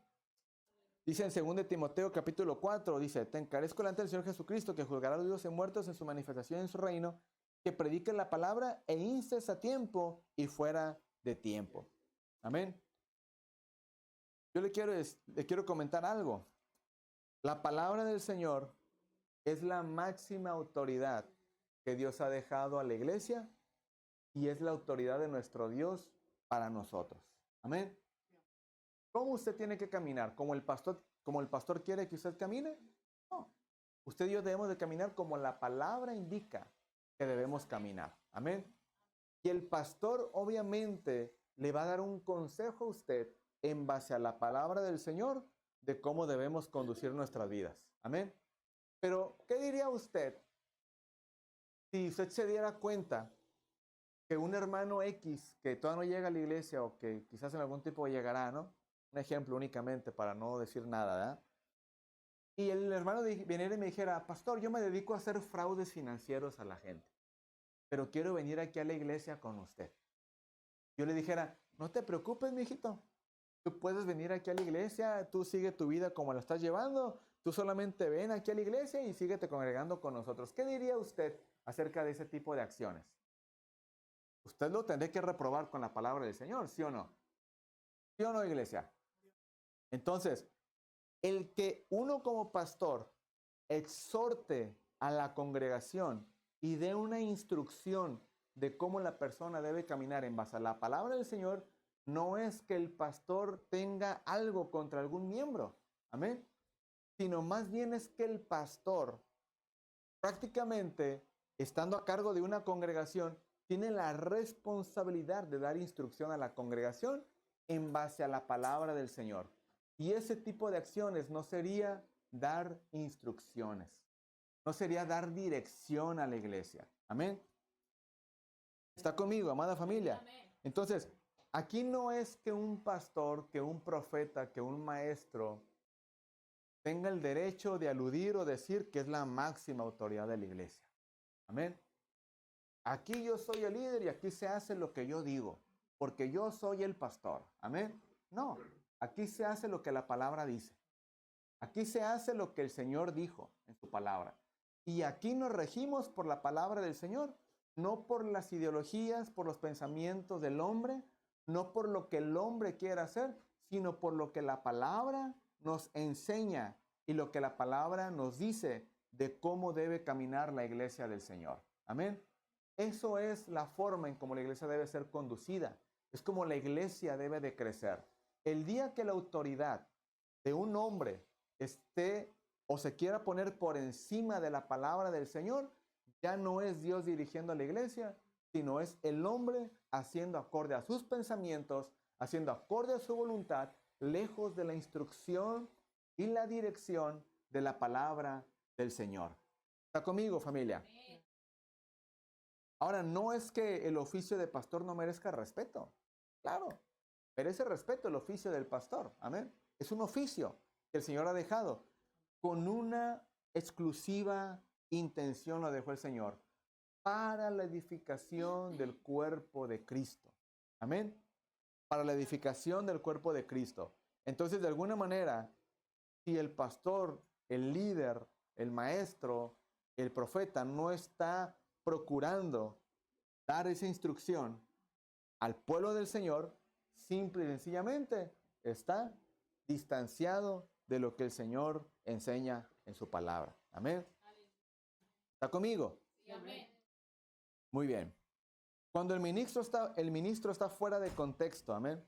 Dice en 2 Timoteo capítulo 4, dice, te encarezco delante del Señor Jesucristo, que juzgará a los vivos y muertos en su manifestación en su reino, que predique la palabra e instes a tiempo y fuera de tiempo. Amén. Yo le quiero comentar algo. La palabra del Señor es la máxima autoridad que Dios ha dejado a la iglesia y es la autoridad de nuestro Dios para nosotros. Amén. ¿Cómo usted tiene que caminar? ¿Como el pastor quiere que usted camine? No. Usted y yo debemos de caminar como la palabra indica que debemos caminar. Amén. Y el pastor obviamente le va a dar un consejo a usted en base a la palabra del Señor de cómo debemos conducir nuestras vidas. Amén. Pero, ¿qué diría usted Si usted se diera cuenta que un hermano X que todavía no llega a la iglesia o que quizás en algún tiempo llegará, ¿no? Un ejemplo únicamente para no decir nada, ¿verdad? Y el hermano viniera y me dijera, pastor, yo me dedico a hacer fraudes financieros a la gente, pero quiero venir aquí a la iglesia con usted. Yo le dijera, no te preocupes, mijito. Tú puedes venir aquí a la iglesia, tú sigue tu vida como la estás llevando, tú solamente ven aquí a la iglesia y síguete congregando con nosotros. ¿Qué diría usted acerca de ese tipo de acciones? Usted lo tendrá que reprobar con la palabra del Señor, ¿sí o no? ¿Sí o no, iglesia? Entonces, el que uno como pastor exhorte a la congregación y dé una instrucción de cómo la persona debe caminar en base a la palabra del Señor, no es que el pastor tenga algo contra algún miembro, amén, sino más bien es que el pastor prácticamente, estando a cargo de una congregación, tiene la responsabilidad de dar instrucción a la congregación en base a la palabra del Señor. Y ese tipo de acciones no sería dar instrucciones, no sería dar dirección a la iglesia. Amén. ¿Está conmigo, amada familia? Entonces, aquí no es que un pastor, que un profeta, que un maestro tenga el derecho de aludir o decir que es la máxima autoridad de la iglesia. Amén. Aquí yo soy el líder y aquí se hace lo que yo digo, porque yo soy el pastor. Amén. No, aquí se hace lo que la palabra dice. Aquí se hace lo que el Señor dijo en su palabra. Y aquí nos regimos por la palabra del Señor, no por las ideologías, por los pensamientos del hombre, no por lo que el hombre quiera hacer, sino por lo que la palabra nos enseña y lo que la palabra nos dice de cómo debe caminar la iglesia del Señor. Amén. Eso es la forma en cómo la iglesia debe ser conducida. Es como la iglesia debe de crecer. El día que la autoridad de un hombre esté o se quiera poner por encima de la palabra del Señor, ya no es Dios dirigiendo a la iglesia, sino es el hombre haciendo acorde a sus pensamientos, haciendo acorde a su voluntad, lejos de la instrucción y la dirección de la palabra del Señor. ¿Está conmigo, familia? Ahora, no es que el oficio de pastor no merezca respeto. Claro, merece respeto el oficio del pastor. Amén. Es un oficio que el Señor ha dejado. Con una exclusiva intención lo dejó el Señor. Para la edificación del cuerpo de Cristo. Amén. Para la edificación del cuerpo de Cristo. Entonces, de alguna manera, si el pastor, el líder, el maestro, el profeta no está procurando dar esa instrucción al pueblo del Señor, simple y sencillamente está distanciado de lo que el Señor enseña en su palabra. Amén. ¿Está conmigo? Sí, amén. Muy bien. Cuando el ministro está fuera de contexto, amén,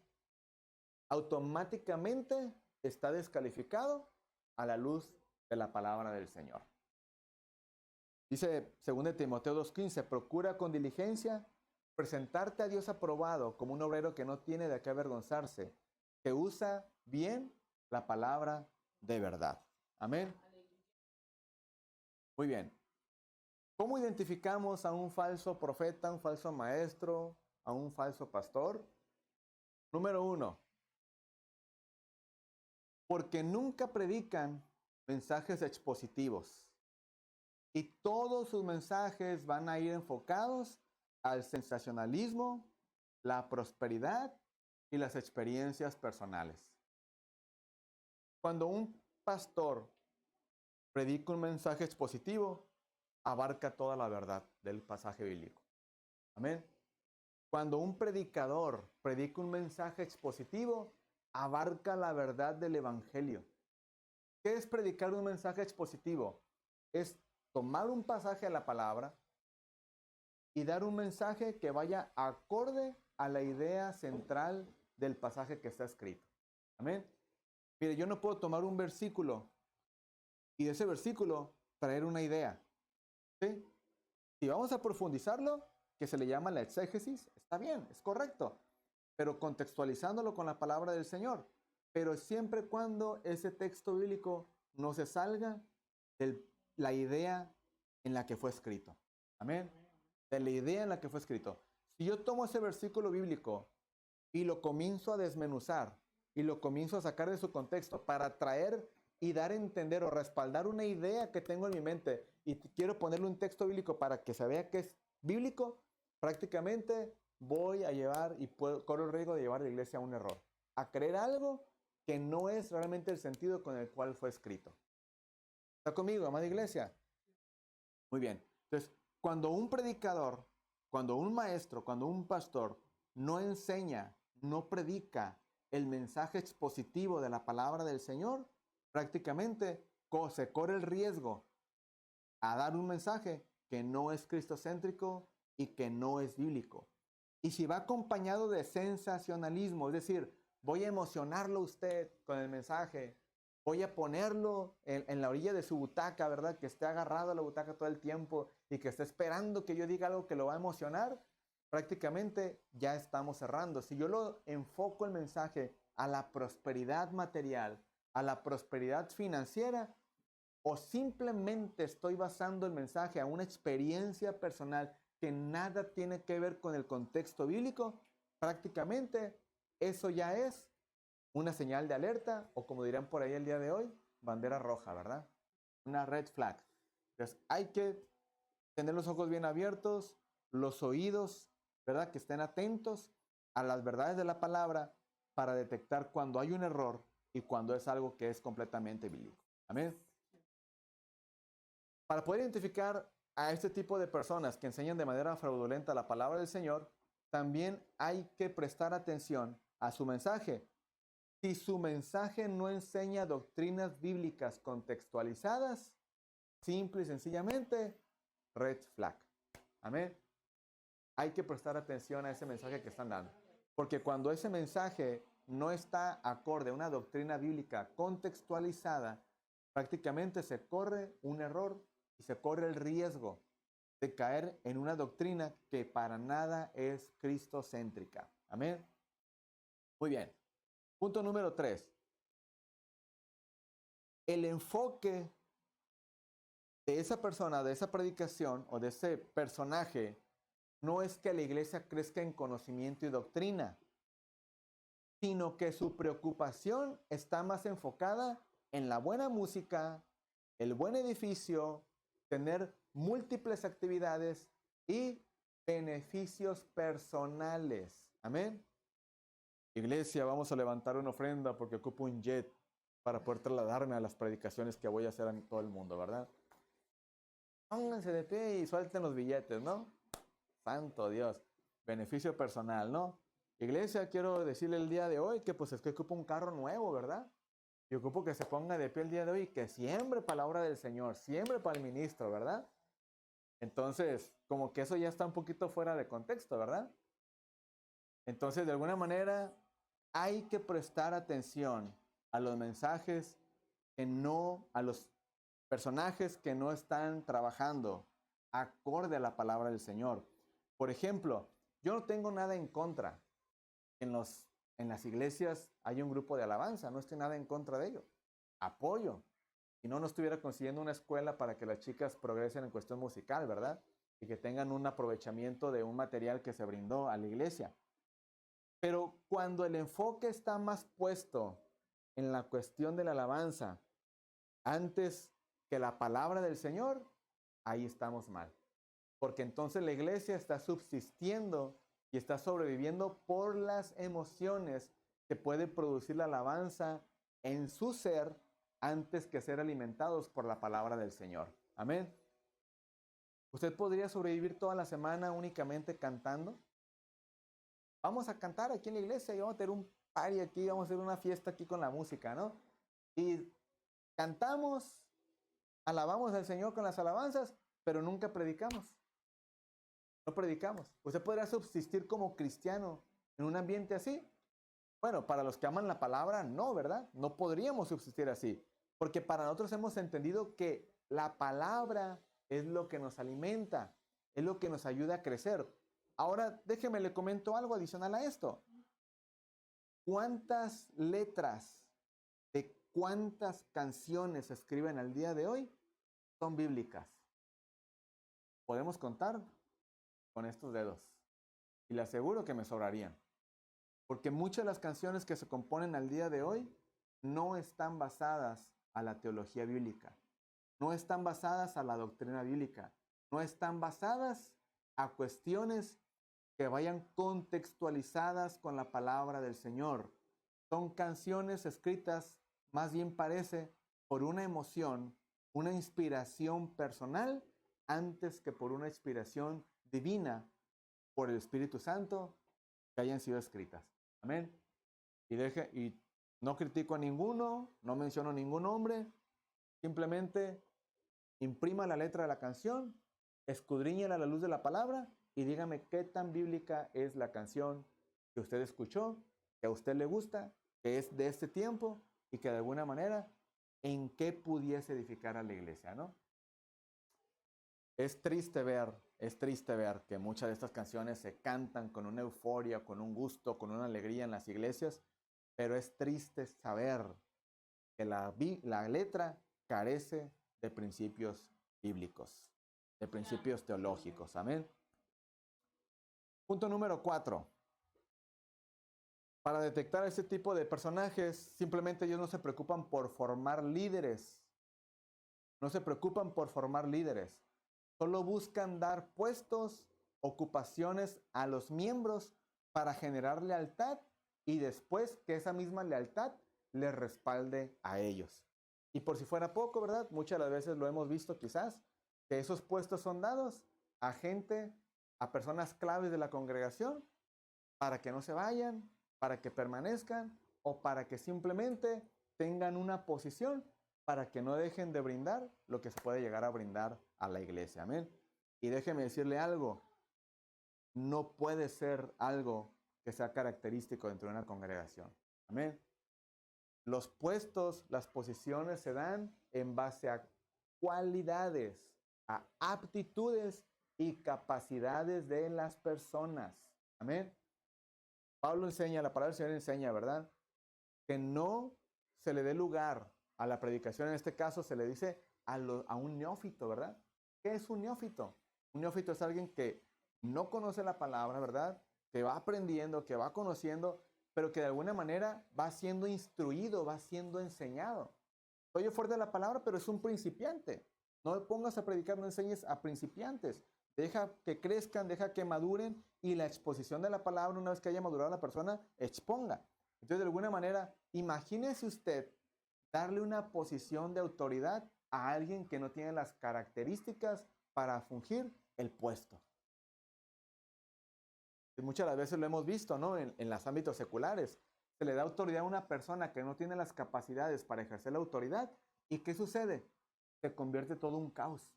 automáticamente está descalificado a la luz de la palabra del Señor. Dice 2 Timoteo 2:15, procura con diligencia presentarte a Dios aprobado como un obrero que no tiene de qué avergonzarse, que usa bien la palabra de verdad. Amén. Muy bien. ¿Cómo identificamos a un falso profeta, un falso maestro, a un falso pastor? Número 1, porque nunca predican mensajes expositivos. Y todos sus mensajes van a ir enfocados al sensacionalismo, la prosperidad y las experiencias personales. Cuando un pastor predica un mensaje expositivo, abarca toda la verdad del pasaje bíblico. Amén. Cuando un predicador predica un mensaje expositivo, abarca la verdad del evangelio. ¿Qué es predicar un mensaje expositivo? Es tomar un pasaje de la palabra y dar un mensaje que vaya acorde a la idea central del pasaje que está escrito. Amén. Mire, yo no puedo tomar un versículo y de ese versículo traer una idea. ¿Sí? Si vamos a profundizarlo, que se le llama la exégesis, está bien, es correcto, pero contextualizándolo con la palabra del Señor. Pero siempre cuando ese texto bíblico no se salga de la idea en la que fue escrito. Amén. De la idea en la que fue escrito. Si yo tomo ese versículo bíblico y lo comienzo a desmenuzar y lo comienzo a sacar de su contexto para traer y dar a entender o respaldar una idea que tengo en mi mente y quiero ponerle un texto bíblico para que se vea que es bíblico, prácticamente voy a llevar y corro el riesgo de llevar a la iglesia a un error, a creer algo que no es realmente el sentido con el cual fue escrito. ¿Está conmigo, amada iglesia? Muy bien. Entonces, cuando un predicador, cuando un maestro, cuando un pastor no enseña, no predica el mensaje expositivo de la palabra del Señor, prácticamente se corre el riesgo a dar un mensaje que no es cristocéntrico y que no es bíblico. Y si va acompañado de sensacionalismo, es decir, voy a emocionarlo a usted con el mensaje, voy a ponerlo en la orilla de su butaca, ¿verdad? Que esté agarrado a la butaca todo el tiempo y que esté esperando que yo diga algo que lo va a emocionar, prácticamente ya estamos cerrando. Si yo lo enfoco el mensaje a la prosperidad material, a la prosperidad financiera, o simplemente estoy basando el mensaje a una experiencia personal que nada tiene que ver con el contexto bíblico, prácticamente eso ya es una señal de alerta, o como dirán por ahí el día de hoy, bandera roja, ¿verdad? Una red flag. Entonces hay que tener los ojos bien abiertos, los oídos, ¿verdad? Que estén atentos a las verdades de la palabra para detectar cuando hay un error y cuando es algo que es completamente bíblico. Amén. Para poder identificar a este tipo de personas que enseñan de manera fraudulenta la palabra del Señor, también hay que prestar atención a su mensaje. Si su mensaje no enseña doctrinas bíblicas contextualizadas, simple y sencillamente, red flag. Amén. Hay que prestar atención a ese mensaje que están dando. Porque cuando ese mensaje no está acorde a una doctrina bíblica contextualizada, prácticamente se corre un error y se corre el riesgo de caer en una doctrina que para nada es cristocéntrica. Amén. Muy bien. Punto número 3. El enfoque de esa persona, de esa predicación o de ese personaje no es que la iglesia crezca en conocimiento y doctrina, sino que su preocupación está más enfocada en la buena música, el buen edificio, tener múltiples actividades y beneficios personales. Amén. Iglesia, vamos a levantar una ofrenda porque ocupo un jet para poder trasladarme a las predicaciones que voy a hacer en todo el mundo, ¿verdad? Pónganse de pie y suelten los billetes, ¿no? Santo Dios. Beneficio personal, ¿no? Iglesia, quiero decirle el día de hoy que pues es que ocupo un carro nuevo, ¿verdad? Y ocupo que se ponga de pie el día de hoy y que siembre palabra del Señor, siembre para el ministro, ¿verdad? Entonces, como que eso ya está un poquito fuera de contexto, ¿verdad? Entonces, de alguna manera, hay que prestar atención a los mensajes que no, a los personajes que no están trabajando acorde a la palabra del Señor. Por ejemplo, yo no tengo nada en contra. En las iglesias hay un grupo de alabanza, no estoy nada en contra de ello. Apoyo. Si no, no estuviera consiguiendo una escuela para que las chicas progresen en cuestión musical, ¿verdad? Y que tengan un aprovechamiento de un material que se brindó a la iglesia. Pero cuando el enfoque está más puesto en la cuestión de la alabanza antes que la palabra del Señor, ahí estamos mal. Porque entonces la iglesia está subsistiendo y está sobreviviendo por las emociones que puede producir la alabanza en su ser antes que ser alimentados por la palabra del Señor. Amén. ¿Usted podría sobrevivir toda la semana únicamente cantando? Vamos a cantar aquí en la iglesia y vamos a tener un party aquí, vamos a hacer una fiesta aquí con la música, ¿no? Y cantamos, alabamos al Señor con las alabanzas, pero nunca predicamos. No predicamos. ¿Usted podrá subsistir como cristiano en un ambiente así? Bueno, para los que aman la palabra, no, ¿verdad? No podríamos subsistir así. Porque para nosotros hemos entendido que la palabra es lo que nos alimenta, es lo que nos ayuda a crecer. Ahora, déjeme le comento algo adicional a esto. ¿Cuántas letras de cuántas canciones se escriben al día de hoy son bíblicas? podemos contar con estos dedos. Y le aseguro que me sobrarían. Porque muchas de las canciones que se componen al día de hoy no están basadas a la teología bíblica, no están basadas a la doctrina bíblica, no están basadas a cuestiones que vayan contextualizadas con la palabra del Señor. Son canciones escritas, más bien parece, por una emoción, una inspiración personal, antes que por una inspiración divina, por el Espíritu Santo, que hayan sido escritas. Amén. Y no critico a ninguno, no menciono ningún nombre, simplemente imprima la letra de la canción, escudriñela a la luz de la palabra y dígame qué tan bíblica es la canción que usted escuchó, que a usted le gusta, que es de este tiempo y que de alguna manera en qué pudiese edificar a la iglesia, ¿no? Es triste ver que muchas de estas canciones se cantan con una euforia, con un gusto, con una alegría en las iglesias, pero es triste saber que la letra carece de principios bíblicos, de principios teológicos. Amén. Punto número 4. Para detectar este tipo de personajes, simplemente ellos no se preocupan por formar líderes. No se preocupan por formar líderes. Solo buscan dar puestos, ocupaciones a los miembros para generar lealtad y después que esa misma lealtad les respalde a ellos. Y por si fuera poco, ¿verdad? Muchas de las veces lo hemos visto quizás, que esos puestos son dados a gente, a personas claves de la congregación, para que no se vayan, para que permanezcan o para que simplemente tengan una posición para que no dejen de brindar lo que se puede llegar a brindar a la iglesia. Amén. Y déjeme decirle algo, no puede ser algo que sea característico dentro de una congregación. Amén. Los puestos, las posiciones se dan en base a cualidades, a aptitudes y capacidades de las personas. Amén. Pablo enseña, la palabra del Señor enseña, ¿verdad? Que no se le dé lugar a la predicación. En este caso se le dice a un neófito, ¿verdad? ¿Qué es un neófito? Un neófito es alguien que no conoce la palabra, ¿verdad? Que va aprendiendo, que va conociendo, pero que de alguna manera va siendo instruido, va siendo enseñado. Oye fuerte de la palabra, pero es un principiante. No le pongas a predicar, no enseñes a principiantes. Deja que crezcan, deja que maduren y la exposición de la palabra, una vez que haya madurado la persona, exponga. Entonces, de alguna manera, imagínese usted darle una posición de autoridad a alguien que no tiene las características para fungir el puesto. Y muchas de las veces lo hemos visto, ¿no? En los ámbitos seculares. Se le da autoridad a una persona que no tiene las capacidades para ejercer la autoridad. ¿Y qué sucede? Se convierte todo un caos.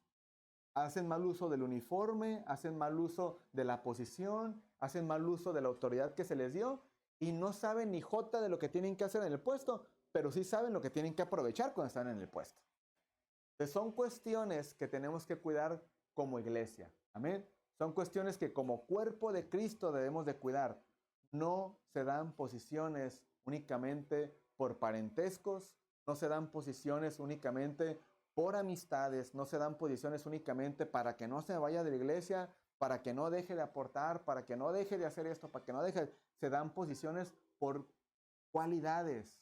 Hacen mal uso del uniforme, hacen mal uso de la posición, hacen mal uso de la autoridad que se les dio y no saben ni jota de lo que tienen que hacer en el puesto, pero sí saben lo que tienen que aprovechar cuando están en el puesto. Entonces son cuestiones que tenemos que cuidar como iglesia. Amén. Son cuestiones que como cuerpo de Cristo debemos de cuidar. No se dan posiciones únicamente por parentescos, no se dan posiciones únicamente por amistades, no se dan posiciones únicamente para que no se vaya de la iglesia, para que no deje de aportar, para que no deje de hacer esto, para que no deje. Se dan posiciones por cualidades,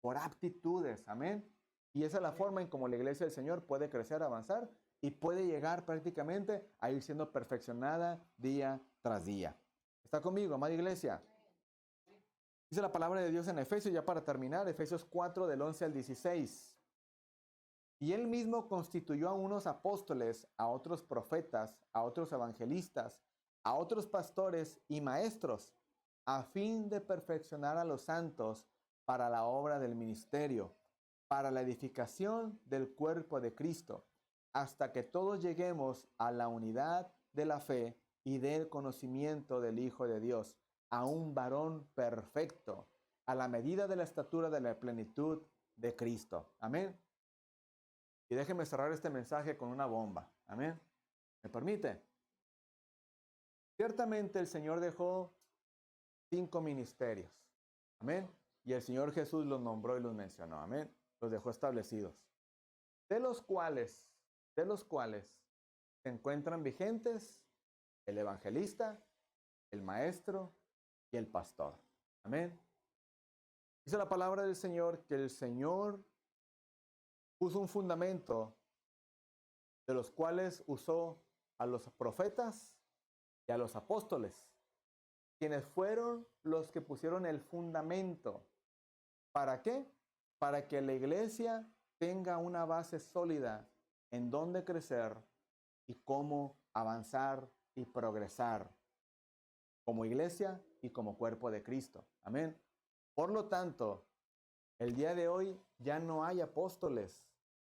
por aptitudes. Amén. Y esa es la forma en cómo la iglesia del Señor puede crecer, avanzar y puede llegar prácticamente a ir siendo perfeccionada día tras día. ¿Está conmigo, amada iglesia? Dice la palabra de Dios en Efesios, ya para terminar, Efesios 4 del 11 al 16. Y él mismo constituyó a unos apóstoles, a otros profetas, a otros evangelistas, a otros pastores y maestros, a fin de perfeccionar a los santos para la obra del ministerio, para la edificación del cuerpo de Cristo, hasta que todos lleguemos a la unidad de la fe y del conocimiento del Hijo de Dios, a un varón perfecto, a la medida de la estatura de la plenitud de Cristo. Amén. Y déjenme cerrar este mensaje con una bomba. Amén. ¿Me permite? Ciertamente el Señor dejó 5 ministerios. Amén. Y el Señor Jesús los nombró y los mencionó. Amén. Los dejó establecidos. De los cuales se encuentran vigentes el evangelista, el maestro y el pastor. Amén. Dice la palabra del Señor que el Señor puso un fundamento de los cuales usó a los profetas y a los apóstoles, quienes fueron los que pusieron el fundamento. ¿Para qué? Para que la iglesia tenga una base sólida en donde crecer y cómo avanzar y progresar como iglesia y como cuerpo de Cristo. Amén. Por lo tanto, el día de hoy ya no hay apóstoles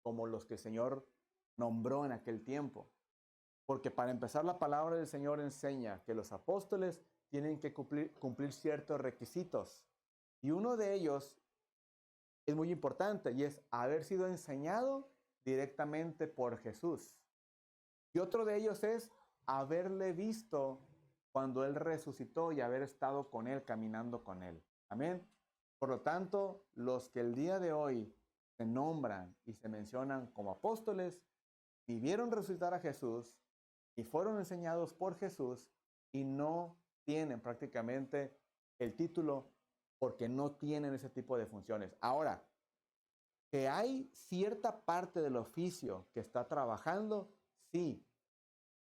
como los que el Señor nombró en aquel tiempo. Porque para empezar, la palabra del Señor enseña que los apóstoles tienen que cumplir ciertos requisitos. Y uno de ellos es muy importante y es haber sido enseñado directamente por Jesús. Y otro de ellos es haberle visto cuando Él resucitó y haber estado con Él, caminando con Él. Amén. Por lo tanto, los que el día de hoy se nombran y se mencionan como apóstoles, vivieron resucitar a Jesús y fueron enseñados por Jesús y no tienen prácticamente el título porque no tienen ese tipo de funciones. Ahora, que hay cierta parte del oficio que está trabajando, sí,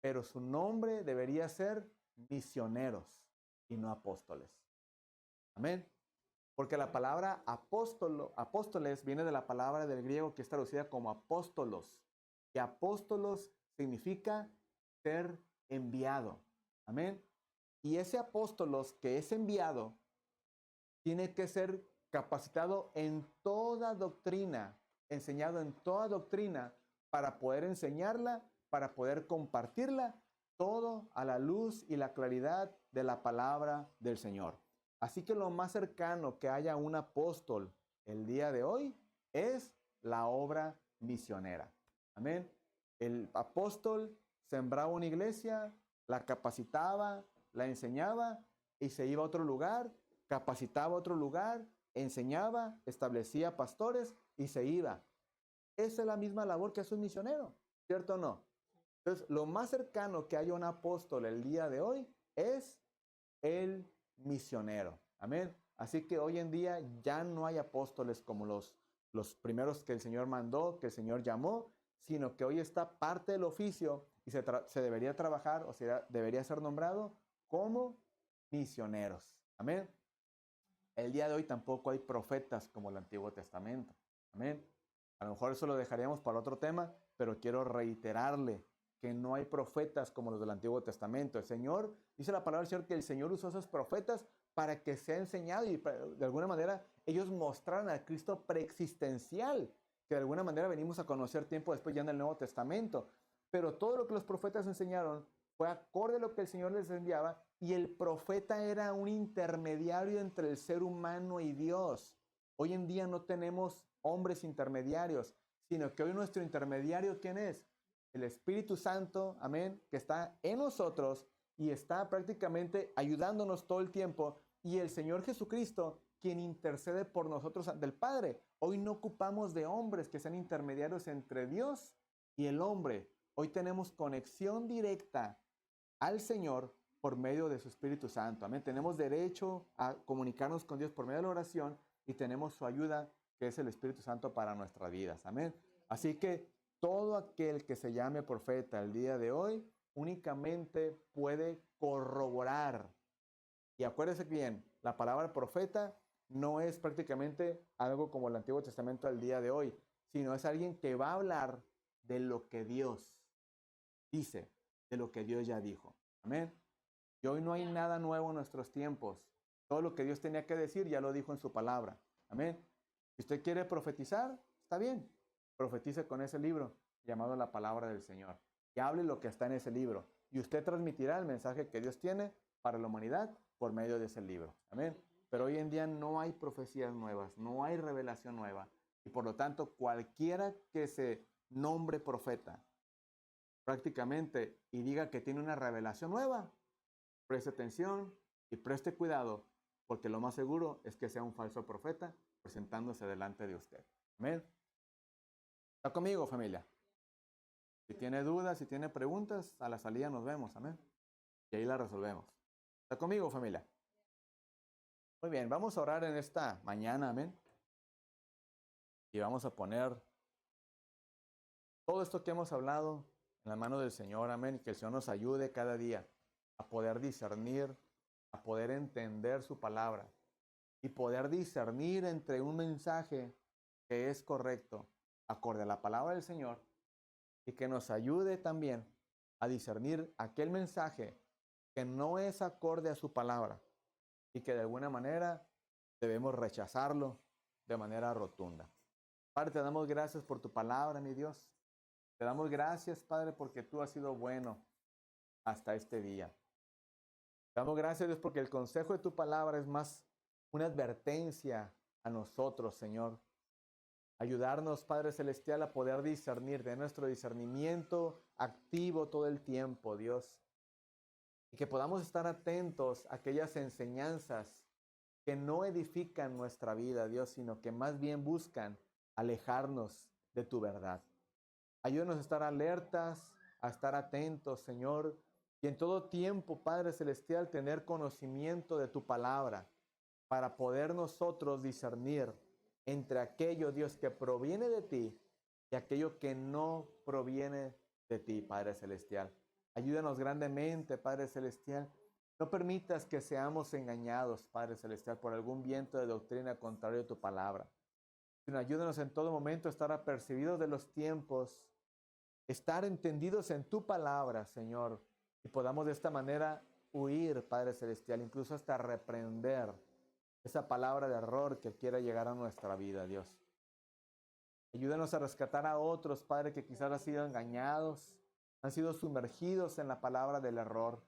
pero su nombre debería ser misioneros y no apóstoles. Amén. Porque la palabra apóstoles viene de la palabra del griego que es traducida como apóstolos. Y apóstolos significa ser enviado. Amén. Y ese apóstolos que es enviado tiene que ser capacitado en toda doctrina, enseñado en toda doctrina para poder enseñarla, para poder compartirla, todo a la luz y la claridad de la palabra del Señor. Así que lo más cercano que haya un apóstol el día de hoy es la obra misionera. Amén. El apóstol sembraba una iglesia, la capacitaba, la enseñaba y se iba a otro lugar, capacitaba a otro lugar, enseñaba, establecía pastores y se iba. Esa es la misma labor que hace un misionero, ¿cierto o no? Entonces, lo más cercano que haya un apóstol el día de hoy es el misionero. Amén. Así que hoy en día ya no hay apóstoles como los primeros que el Señor mandó, que el Señor llamó, sino que hoy está parte del oficio y se debería trabajar o debería ser nombrado como misioneros. Amén. El día de hoy tampoco hay profetas como el Antiguo Testamento. Amén. A lo mejor eso lo dejaríamos para otro tema, pero quiero reiterarle que no hay profetas como los del Antiguo Testamento. El Señor, dice la palabra del Señor, que el Señor usó a esos profetas para que sea enseñado y de alguna manera ellos mostraran a Cristo preexistencial, que de alguna manera venimos a conocer tiempo después ya en el Nuevo Testamento. Pero todo lo que los profetas enseñaron fue acorde a lo que el Señor les enviaba y el profeta era un intermediario entre el ser humano y Dios. Hoy en día no tenemos hombres intermediarios, sino que hoy nuestro intermediario, ¿quién es? El Espíritu Santo, amén, que está en nosotros y está prácticamente ayudándonos todo el tiempo. Y el Señor Jesucristo, quien intercede por nosotros ante el Padre. Hoy no ocupamos de hombres que sean intermediarios entre Dios y el hombre. Hoy tenemos conexión directa al Señor por medio de su Espíritu Santo. Amén. Tenemos derecho a comunicarnos con Dios por medio de la oración y tenemos su ayuda, que es el Espíritu Santo para nuestras vidas. Amén. Así que todo aquel que se llame profeta el día de hoy únicamente puede corroborar. Y acuérdese bien, la palabra profeta no es prácticamente algo como el Antiguo Testamento al día de hoy, sino es alguien que va a hablar de lo que Dios dice, de lo que Dios ya dijo. Amén. Y hoy no hay nada nuevo en nuestros tiempos. Todo lo que Dios tenía que decir ya lo dijo en su palabra. Amén. Si usted quiere profetizar, está bien. Profetice con ese libro llamado la palabra del Señor. Y hable lo que está en ese libro. Y usted transmitirá el mensaje que Dios tiene para la humanidad por medio de ese libro. Amén. Pero hoy en día no hay profecías nuevas, no hay revelación nueva. Y por lo tanto, cualquiera que se nombre profeta prácticamente y diga que tiene una revelación nueva, preste atención y preste cuidado, porque lo más seguro es que sea un falso profeta presentándose delante de usted. Amén. ¿Está conmigo, familia? Si tiene dudas, si tiene preguntas, a la salida nos vemos, amén. Y ahí la resolvemos. ¿Está conmigo, familia? Muy bien, vamos a orar en esta mañana, amén. Y vamos a poner todo esto que hemos hablado en la mano del Señor, amén. Y que el Señor nos ayude cada día a poder discernir, a poder entender su palabra y poder discernir entre un mensaje que es correcto, acorde a la palabra del Señor, y que nos ayude también a discernir aquel mensaje que no es acorde a su palabra y que de alguna manera debemos rechazarlo de manera rotunda. Padre, te damos gracias por tu palabra, mi Dios. Te damos gracias, Padre, porque tú has sido bueno hasta este día. Te damos gracias, Dios, porque el consejo de tu palabra es más una advertencia a nosotros, Señor. Ayudarnos, Padre Celestial, a poder discernir de nuestro discernimiento activo todo el tiempo, Dios. Y que podamos estar atentos a aquellas enseñanzas que no edifican nuestra vida, Dios, sino que más bien buscan alejarnos de tu verdad. Ayúdanos a estar alertas, a estar atentos, Señor, y en todo tiempo, Padre Celestial, tener conocimiento de tu palabra para poder nosotros discernir entre aquello, Dios, que proviene de ti y aquello que no proviene de ti, Padre Celestial. Ayúdanos grandemente, Padre Celestial. No permitas que seamos engañados, Padre Celestial, por algún viento de doctrina contrario a tu palabra, sino ayúdanos en todo momento a estar apercibidos de los tiempos, estar entendidos en tu palabra, Señor, y podamos de esta manera huir, Padre Celestial, incluso hasta reprender esa palabra de error que quiera llegar a nuestra vida, Dios. Ayúdanos a rescatar a otros, Padre, que quizás han sido engañados, han sido sumergidos en la palabra del error.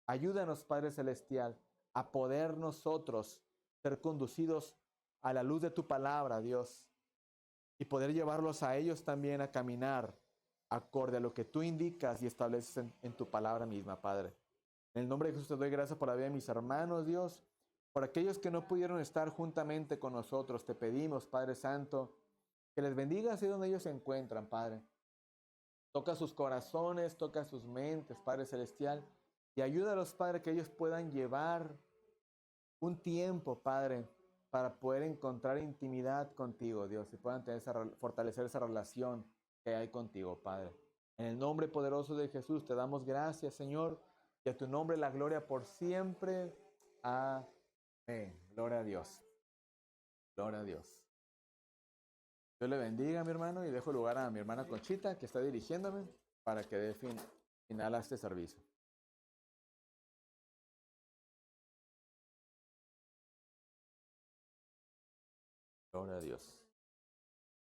Ayúdanos, Padre Celestial, a poder nosotros ser conducidos a la luz de tu palabra, Dios, y poder llevarlos a ellos también a caminar acorde a lo que tú indicas y estableces en tu palabra misma, Padre. En el nombre de Jesús te doy gracias por la vida de mis hermanos, Dios. Por aquellos que no pudieron estar juntamente con nosotros, te pedimos, Padre Santo, que les bendigas ahí donde ellos se encuentran, Padre. Toca sus corazones, toca sus mentes, Padre Celestial, y ayúdalos, Padre, que ellos puedan llevar un tiempo, Padre, para poder encontrar intimidad contigo, Dios, y puedan fortalecer esa relación que hay contigo, Padre. En el nombre poderoso de Jesús te damos gracias, Señor, y a tu nombre la gloria por siempre. Amén. Gloria a Dios. Gloria a Dios. Dios le bendiga, mi hermano, y dejo lugar a mi hermana Conchita, que está dirigiéndome, para que dé final a este servicio. Gloria a Dios.